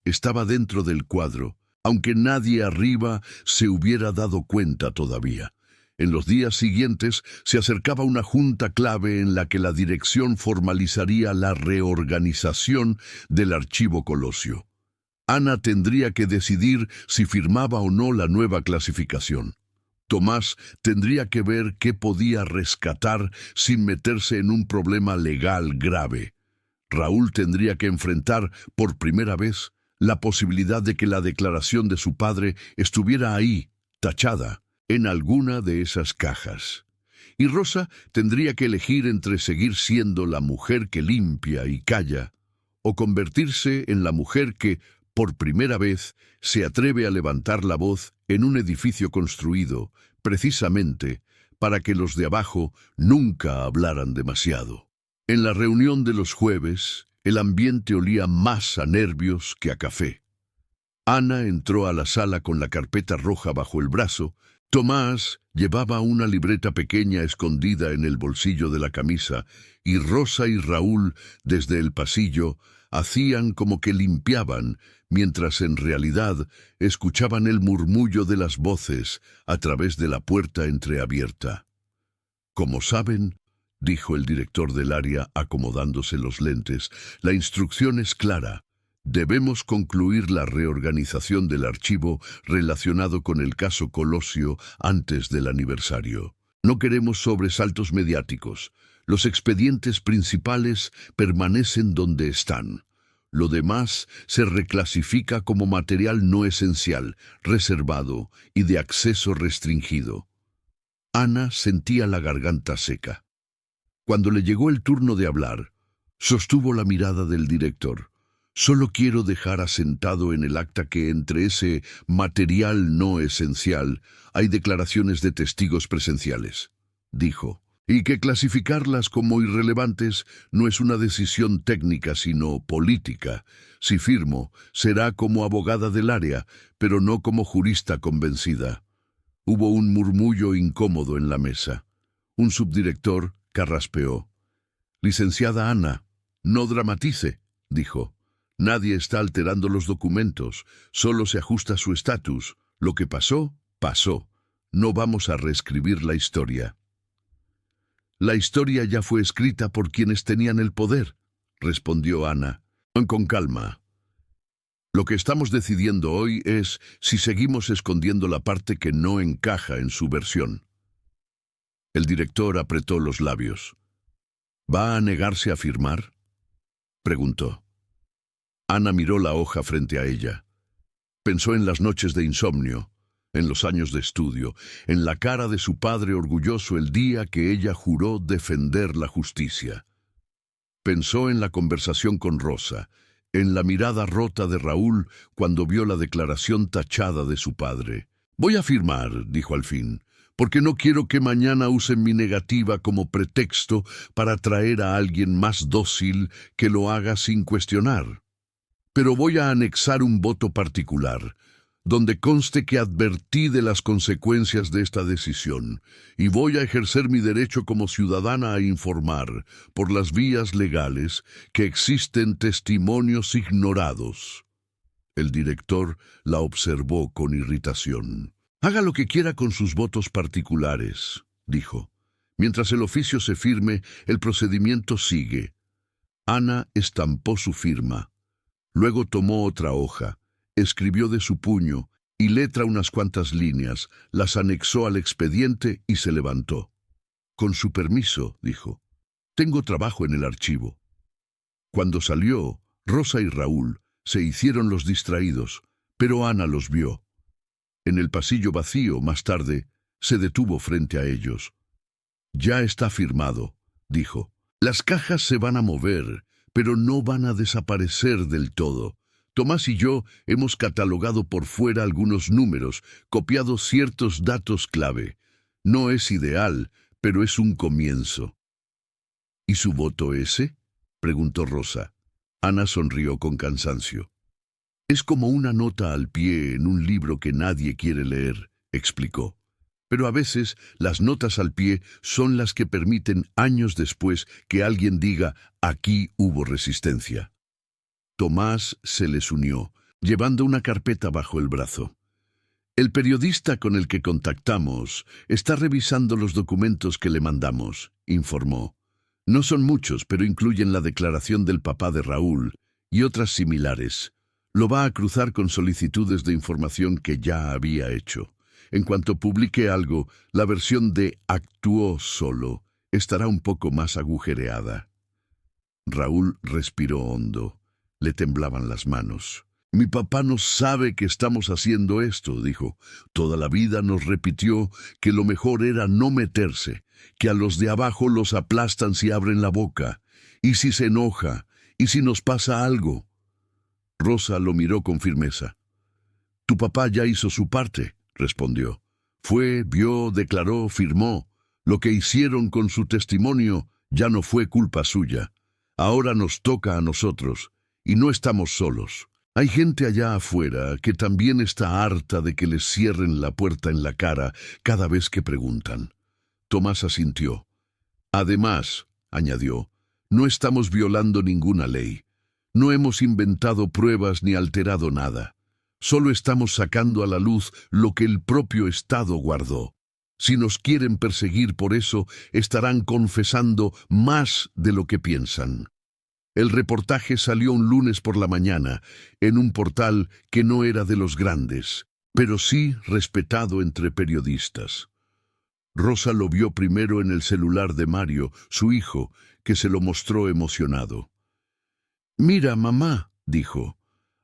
Estaba dentro del cuadro, aunque nadie arriba se hubiera dado cuenta todavía. En los días siguientes se acercaba una junta clave en la que la dirección formalizaría la reorganización del archivo Colosio. Ana tendría que decidir si firmaba o no la nueva clasificación. Tomás tendría que ver qué podía rescatar sin meterse en un problema legal grave. Raúl tendría que enfrentar, por primera vez, la posibilidad de que la declaración de su padre estuviera ahí, tachada, en alguna de esas cajas. Y Rosa tendría que elegir entre seguir siendo la mujer que limpia y calla, o convertirse en la mujer que, por primera vez, se atreve a levantar la voz en un edificio construido, precisamente, para que los de abajo nunca hablaran demasiado. En la reunión de los jueves, el ambiente olía más a nervios que a café. Ana entró a la sala con la carpeta roja bajo el brazo. Tomás llevaba una libreta pequeña escondida en el bolsillo de la camisa, y Rosa y Raúl, desde el pasillo, hacían como que limpiaban, mientras en realidad escuchaban el murmullo de las voces a través de la puerta entreabierta. «Como saben», dijo el director del área acomodándose los lentes, «la instrucción es clara. Debemos concluir la reorganización del archivo relacionado con el caso Colosio antes del aniversario. No queremos sobresaltos mediáticos. Los expedientes principales permanecen donde están. Lo demás se reclasifica como material no esencial, reservado y de acceso restringido». Ana sentía la garganta seca. Cuando le llegó el turno de hablar, sostuvo la mirada del director. Solo quiero dejar asentado en el acta que entre ese material no esencial hay declaraciones de testigos presenciales, dijo, y que clasificarlas como irrelevantes no es una decisión técnica sino política. Si firmo, será como abogada del área, pero no como jurista convencida. Hubo un murmullo incómodo en la mesa. Un subdirector carraspeó. Licenciada Ana, no dramatice, dijo. Nadie está alterando los documentos, solo se ajusta su estatus. Lo que pasó, pasó. No vamos a reescribir la historia. La historia ya fue escrita por quienes tenían el poder, respondió Ana. Con calma. Lo que estamos decidiendo hoy es si seguimos escondiendo la parte que no encaja en su versión. El director apretó los labios. ¿Va a negarse a firmar?, preguntó. Ana miró la hoja frente a ella. Pensó en las noches de insomnio, en los años de estudio, en la cara de su padre orgulloso el día que ella juró defender la justicia. Pensó en la conversación con Rosa, en la mirada rota de Raúl cuando vio la declaración tachada de su padre. Voy a firmar, dijo al fin, porque no quiero que mañana usen mi negativa como pretexto para traer a alguien más dócil que lo haga sin cuestionar. Pero voy a anexar un voto particular, donde conste que advertí de las consecuencias de esta decisión, y voy a ejercer mi derecho como ciudadana a informar, por las vías legales, que existen testimonios ignorados. El director la observó con irritación. Haga lo que quiera con sus votos particulares, dijo. Mientras el oficio se firme, el procedimiento sigue. Ana estampó su firma. Luego tomó otra hoja. Escribió de su puño y letra unas cuantas líneas, las anexó al expediente y se levantó. Con su permiso, dijo, tengo trabajo en el archivo. Cuando salió, Rosa y Raúl se hicieron los distraídos, pero Ana los vio. En el pasillo vacío, más tarde, se detuvo frente a ellos. Ya está firmado, dijo. Las cajas se van a mover, pero no van a desaparecer del todo. Tomás y yo hemos catalogado por fuera algunos números, copiado ciertos datos clave. No es ideal, pero es un comienzo. ¿Y su voto ese?, preguntó Rosa. Ana sonrió con cansancio. Es como una nota al pie en un libro que nadie quiere leer, explicó. Pero a veces las notas al pie son las que permiten años después que alguien diga, aquí hubo resistencia. Tomás se les unió, llevando una carpeta bajo el brazo. El periodista con el que contactamos está revisando los documentos que le mandamos, informó. No son muchos, pero incluyen la declaración del papá de Raúl y otras similares. Lo va a cruzar con solicitudes de información que ya había hecho. En cuanto publique algo, la versión de actuó solo estará un poco más agujereada. Raúl respiró hondo. Le temblaban las manos. Mi papá no sabe que estamos haciendo esto, dijo. Toda la vida nos repitió que lo mejor era no meterse, que a los de abajo los aplastan si abren la boca. ¿Y si se enoja? ¿Y si nos pasa algo? Rosa lo miró con firmeza. Tu papá ya hizo su parte, respondió. Fue, vio, declaró, firmó. Lo que hicieron con su testimonio ya no fue culpa suya. Ahora nos toca a nosotros. Y no estamos solos. Hay gente allá afuera que también está harta de que les cierren la puerta en la cara cada vez que preguntan. Tomás asintió. Además, añadió, no estamos violando ninguna ley. No hemos inventado pruebas ni alterado nada. Solo estamos sacando a la luz lo que el propio Estado guardó. Si nos quieren perseguir por eso, estarán confesando más de lo que piensan. El reportaje salió un lunes por la mañana, en un portal que no era de los grandes, pero sí respetado entre periodistas. Rosa lo vio primero en el celular de Mario, su hijo, que se lo mostró emocionado. «Mira, mamá», dijo,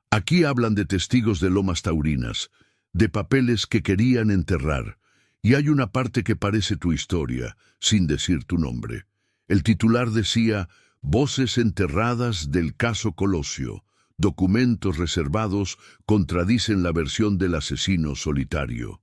«aquí hablan de testigos de Lomas Taurinas, de papeles que querían enterrar, y hay una parte que parece tu historia, sin decir tu nombre. El titular decía... Voces enterradas del caso Colosio, documentos reservados contradicen la versión del asesino solitario.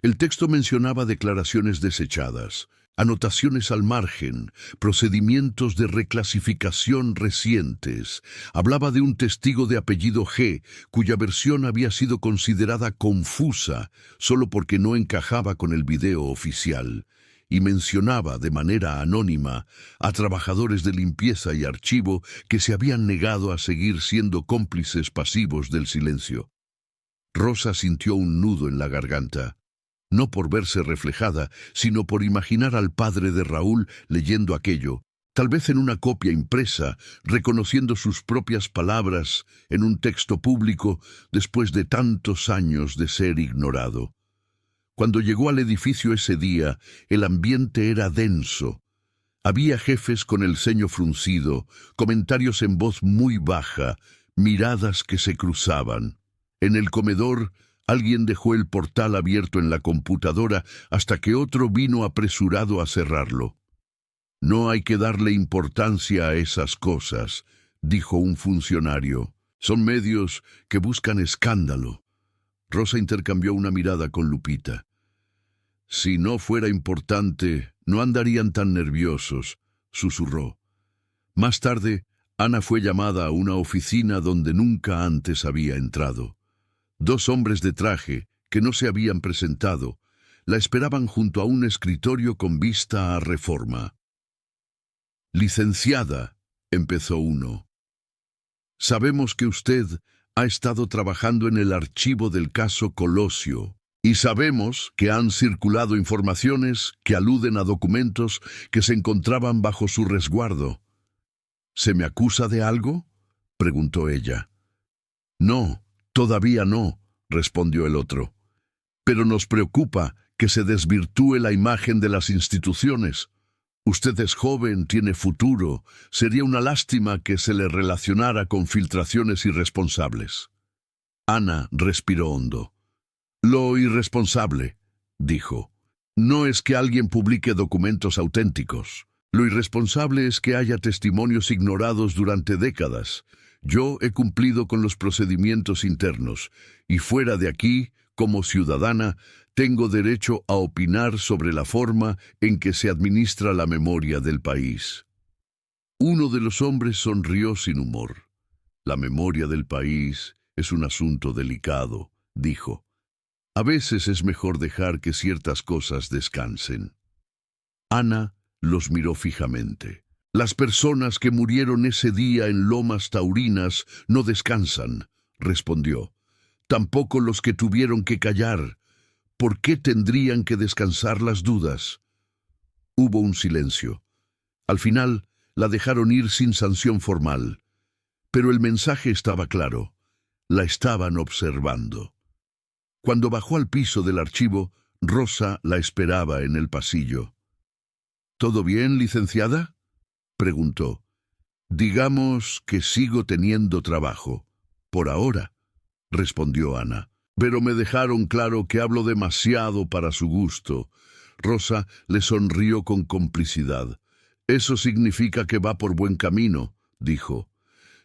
El texto mencionaba declaraciones desechadas, anotaciones al margen, procedimientos de reclasificación recientes. Hablaba de un testigo de apellido G, cuya versión había sido considerada confusa solo porque no encajaba con el video oficial, y mencionaba de manera anónima a trabajadores de limpieza y archivo que se habían negado a seguir siendo cómplices pasivos del silencio. Rosa sintió un nudo en la garganta. No por verse reflejada, sino por imaginar al padre de Raúl leyendo aquello, tal vez en una copia impresa, reconociendo sus propias palabras en un texto público después de tantos años de ser ignorado. Cuando llegó al edificio ese día, el ambiente era denso. Había jefes con el ceño fruncido, comentarios en voz muy baja, miradas que se cruzaban. En el comedor, alguien dejó el portal abierto en la computadora hasta que otro vino apresurado a cerrarlo. «No hay que darle importancia a esas cosas», dijo un funcionario. «Son medios que buscan escándalo». Rosa intercambió una mirada con Lupita. «Si no fuera importante, no andarían tan nerviosos», susurró. Más tarde, Ana fue llamada a una oficina donde nunca antes había entrado. Dos hombres de traje, que no se habían presentado, la esperaban junto a un escritorio con vista a Reforma. «Licenciada», empezó uno. «Sabemos que usted ha estado trabajando en el archivo del caso Colosio, y sabemos que han circulado informaciones que aluden a documentos que se encontraban bajo su resguardo». «¿Se me acusa de algo?», preguntó ella. «No, todavía no», respondió el otro. «Pero nos preocupa que se desvirtúe la imagen de las instituciones. Usted es joven, tiene futuro. Sería una lástima que se le relacionara con filtraciones irresponsables». Ana respiró hondo. «Lo irresponsable», dijo, «no es que alguien publique documentos auténticos. Lo irresponsable es que haya testimonios ignorados durante décadas. Yo he cumplido con los procedimientos internos, y fuera de aquí, como ciudadana, tengo derecho a opinar sobre la forma en que se administra la memoria del país». Uno de los hombres sonrió sin humor. «La memoria del país es un asunto delicado», dijo. «A veces es mejor dejar que ciertas cosas descansen». Ana los miró fijamente. «Las personas que murieron ese día en Lomas Taurinas no descansan», respondió. «Tampoco los que tuvieron que callar. ¿Por qué tendrían que descansar las dudas?». Hubo un silencio. Al final, la dejaron ir sin sanción formal. Pero el mensaje estaba claro. La estaban observando. Cuando bajó al piso del archivo, Rosa la esperaba en el pasillo. «¿Todo bien, licenciada?», preguntó. «Digamos que sigo teniendo trabajo. Por ahora», respondió Ana. «Pero me dejaron claro que hablo demasiado para su gusto». Rosa le sonrió con complicidad. «Eso significa que va por buen camino», dijo.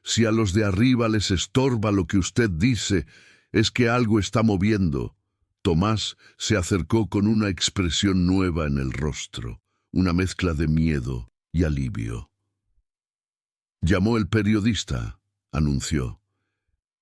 «Si a los de arriba les estorba lo que usted dice, es que algo está moviendo». Tomás se acercó con una expresión nueva en el rostro, una mezcla de miedo y alivio. «Llamó el periodista», anunció.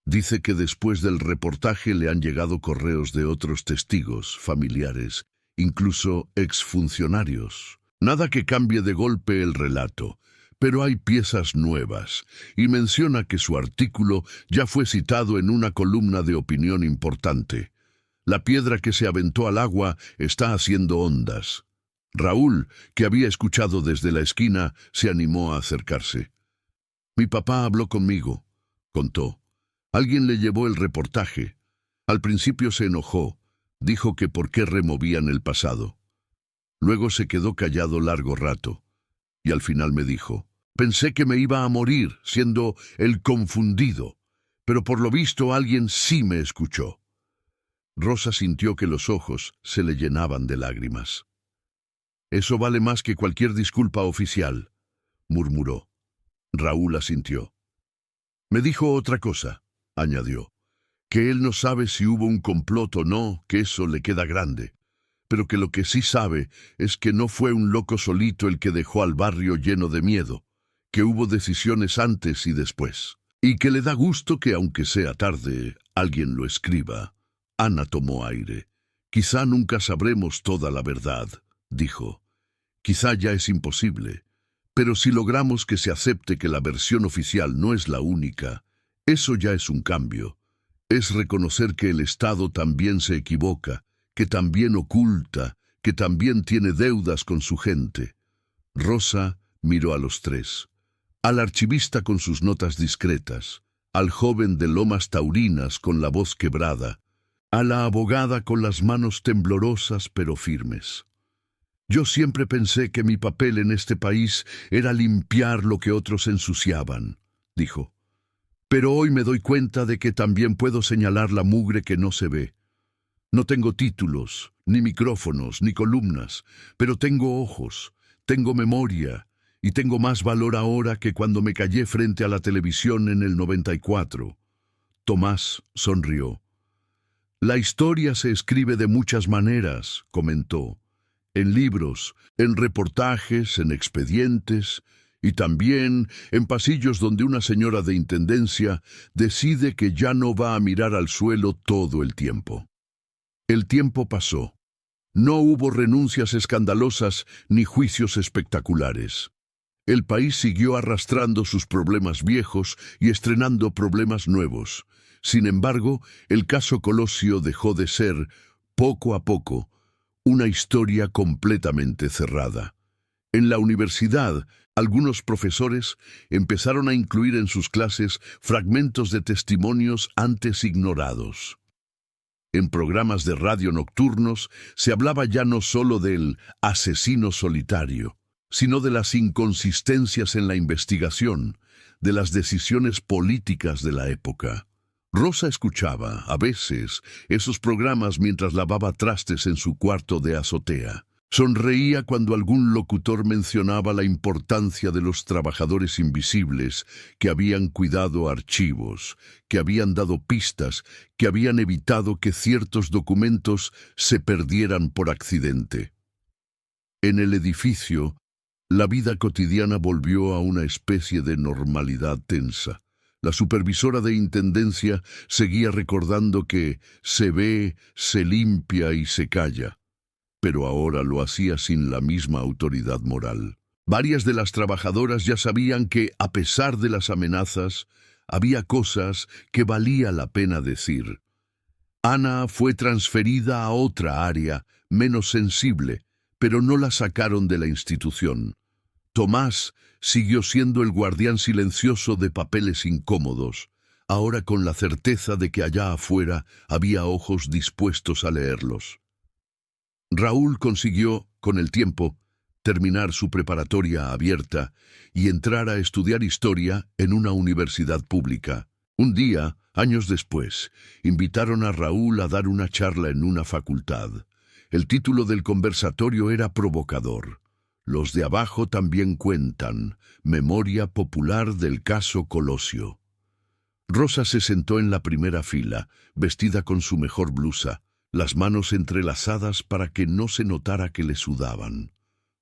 «Dice que después del reportaje le han llegado correos de otros testigos, familiares, incluso exfuncionarios. Nada que cambie de golpe el relato, pero hay piezas nuevas, y menciona que su artículo ya fue citado en una columna de opinión importante. La piedra que se aventó al agua está haciendo ondas». Raúl, que había escuchado desde la esquina, se animó a acercarse. «Mi papá habló conmigo», contó. «Alguien le llevó el reportaje. Al principio se enojó. Dijo que por qué removían el pasado. Luego se quedó callado largo rato. Y al final me dijo: pensé que me iba a morir siendo el confundido. Pero por lo visto alguien sí me escuchó». Rosa sintió que los ojos se le llenaban de lágrimas. «Eso vale más que cualquier disculpa oficial», murmuró. Raúl asintió. Me dijo otra cosa, añadió, que él no sabe si hubo un complot o no, que eso le queda grande, pero que lo que sí sabe es que no fue un loco solito el que dejó al barrio lleno de miedo, que hubo decisiones antes y después, y que le da gusto que, aunque sea tarde, alguien lo escriba. Ana tomó aire. Quizá nunca sabremos toda la verdad, dijo. Quizá ya es imposible. Pero si logramos que se acepte que la versión oficial no es la única, eso ya es un cambio. Es reconocer que el Estado también se equivoca, que también oculta, que también tiene deudas con su gente. Rosa miró a los tres. Al archivista con sus notas discretas, al joven de Lomas Taurinas con la voz quebrada, a la abogada con las manos temblorosas pero firmes. Yo siempre pensé que mi papel en este país era limpiar lo que otros ensuciaban, dijo. Pero hoy me doy cuenta de que también puedo señalar la mugre que no se ve. No tengo títulos, ni micrófonos, ni columnas, pero tengo ojos, tengo memoria, y tengo más valor ahora que cuando me callé frente a la televisión en el 94. Tomás sonrió. La historia se escribe de muchas maneras, comentó. En libros, en reportajes, en expedientes y también en pasillos donde una señora de intendencia decide que ya no va a mirar al suelo todo el tiempo. El tiempo pasó. No hubo renuncias escandalosas ni juicios espectaculares. El país siguió arrastrando sus problemas viejos y estrenando problemas nuevos. Sin embargo, el caso Colosio dejó de ser, poco a poco, una historia completamente cerrada. En la universidad, algunos profesores empezaron a incluir en sus clases fragmentos de testimonios antes ignorados. En programas de radio nocturnos se hablaba ya no solo del asesino solitario, sino de las inconsistencias en la investigación, de las decisiones políticas de la época. Rosa escuchaba, a veces, esos programas mientras lavaba trastes en su cuarto de azotea. Sonreía cuando algún locutor mencionaba la importancia de los trabajadores invisibles que habían cuidado archivos, que habían dado pistas, que habían evitado que ciertos documentos se perdieran por accidente. En el edificio, la vida cotidiana volvió a una especie de normalidad tensa. La supervisora de intendencia seguía recordando que se ve, se limpia y se calla, pero ahora lo hacía sin la misma autoridad moral. Varias de las trabajadoras ya sabían que, a pesar de las amenazas, había cosas que valía la pena decir. Ana fue transferida a otra área, menos sensible, pero no la sacaron de la institución. Tomás siguió siendo el guardián silencioso de papeles incómodos, ahora con la certeza de que allá afuera había ojos dispuestos a leerlos. Raúl consiguió, con el tiempo, terminar su preparatoria abierta y entrar a estudiar historia en una universidad pública. Un día, años después, invitaron a Raúl a dar una charla en una facultad. El título del conversatorio era provocador. Los de abajo también cuentan, Memoria Popular del caso Colosio. Rosa se sentó en la primera fila, vestida con su mejor blusa, las manos entrelazadas para que no se notara que le sudaban.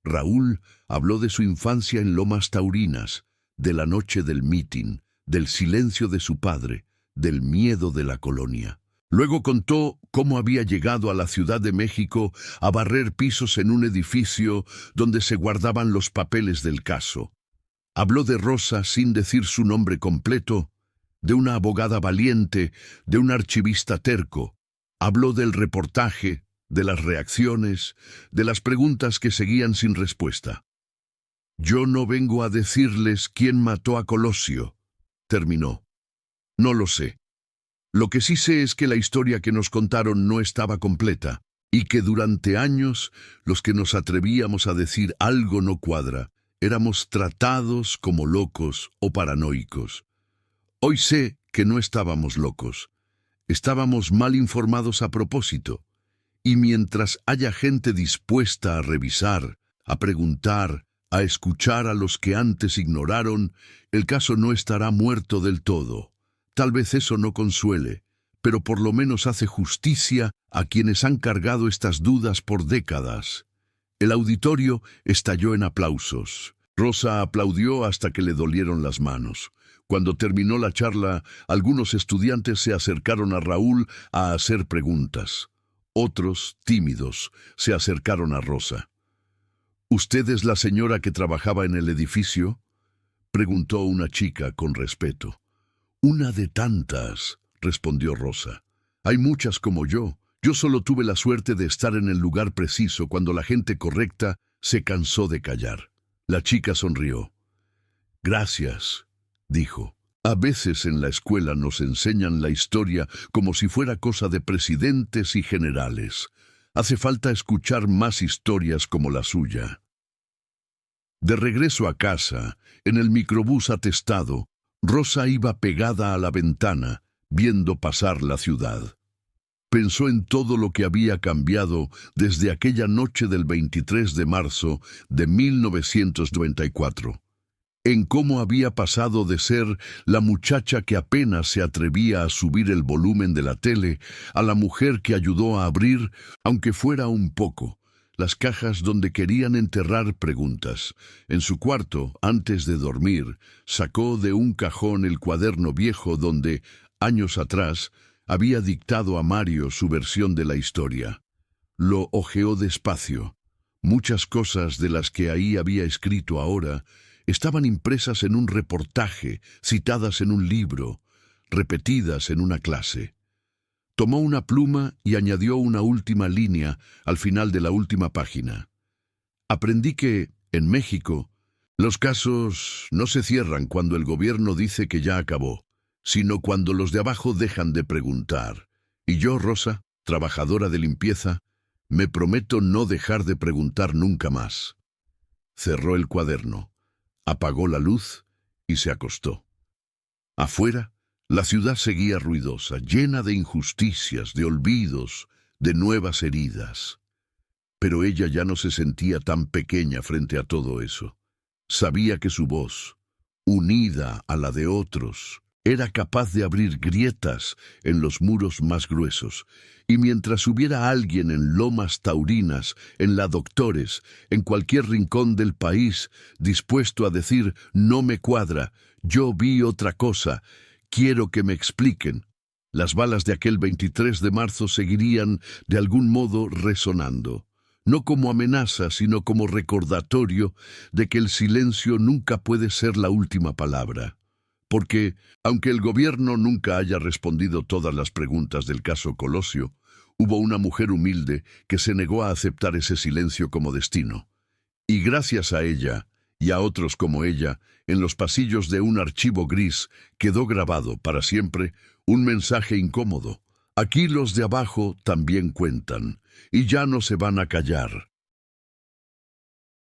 Raúl habló de su infancia en Lomas Taurinas, de la noche del mitin, del silencio de su padre, del miedo de la colonia. Luego contó cómo había llegado a la Ciudad de México a barrer pisos en un edificio donde se guardaban los papeles del caso. Habló de Rosa sin decir su nombre completo, de una abogada valiente, de un archivista terco. Habló del reportaje, de las reacciones, de las preguntas que seguían sin respuesta. «Yo no vengo a decirles quién mató a Colosio», terminó. «No lo sé. Lo que sí sé es que la historia que nos contaron no estaba completa, y que durante años los que nos atrevíamos a decir algo no cuadra, éramos tratados como locos o paranoicos. Hoy sé que no estábamos locos. Estábamos mal informados a propósito. Y mientras haya gente dispuesta a revisar, a preguntar, a escuchar a los que antes ignoraron, el caso no estará muerto del todo. Tal vez eso no consuele, pero por lo menos hace justicia a quienes han cargado estas dudas por décadas. El auditorio estalló en aplausos. Rosa aplaudió hasta que le dolieron las manos. Cuando terminó la charla, algunos estudiantes se acercaron a Raúl a hacer preguntas. Otros, tímidos, se acercaron a Rosa. ¿Usted es la señora que trabajaba en el edificio?, preguntó una chica con respeto. Una de tantas, respondió Rosa. Hay muchas como yo. Yo solo tuve la suerte de estar en el lugar preciso cuando la gente correcta se cansó de callar. La chica sonrió. Gracias, dijo. A veces en la escuela nos enseñan la historia como si fuera cosa de presidentes y generales. Hace falta escuchar más historias como la suya. De regreso a casa, en el microbús atestado, Rosa iba pegada a la ventana, viendo pasar la ciudad. Pensó en todo lo que había cambiado desde aquella noche del 23 de marzo de 1994. En cómo había pasado de ser la muchacha que apenas se atrevía a subir el volumen de la tele a la mujer que ayudó a abrir, aunque fuera un poco, las cajas donde querían enterrar preguntas. En su cuarto, antes de dormir, sacó de un cajón el cuaderno viejo donde, años atrás, había dictado a Mario su versión de la historia. Lo hojeó despacio. Muchas cosas de las que ahí había escrito ahora estaban impresas en un reportaje, citadas en un libro, repetidas en una clase. Tomó una pluma y añadió una última línea al final de la última página. Aprendí que, en México, los casos no se cierran cuando el gobierno dice que ya acabó, sino cuando los de abajo dejan de preguntar. Y yo, Rosa, trabajadora de limpieza, me prometo no dejar de preguntar nunca más. Cerró el cuaderno, apagó la luz y se acostó. Afuera, la ciudad seguía ruidosa, llena de injusticias, de olvidos, de nuevas heridas. Pero ella ya no se sentía tan pequeña frente a todo eso. Sabía que su voz, unida a la de otros, era capaz de abrir grietas en los muros más gruesos, y mientras hubiera alguien en Lomas Taurinas, en la Doctores, en cualquier rincón del país, dispuesto a decir «no me cuadra, yo vi otra cosa, quiero que me expliquen», las balas de aquel 23 de marzo seguirían de algún modo resonando, no como amenaza, sino como recordatorio de que el silencio nunca puede ser la última palabra. Porque, aunque el gobierno nunca haya respondido todas las preguntas del caso Colosio, hubo una mujer humilde que se negó a aceptar ese silencio como destino. Y gracias a ella, y a otros como ella, en los pasillos de un archivo gris quedó grabado para siempre un mensaje incómodo. Aquí los de abajo también cuentan, y ya no se van a callar.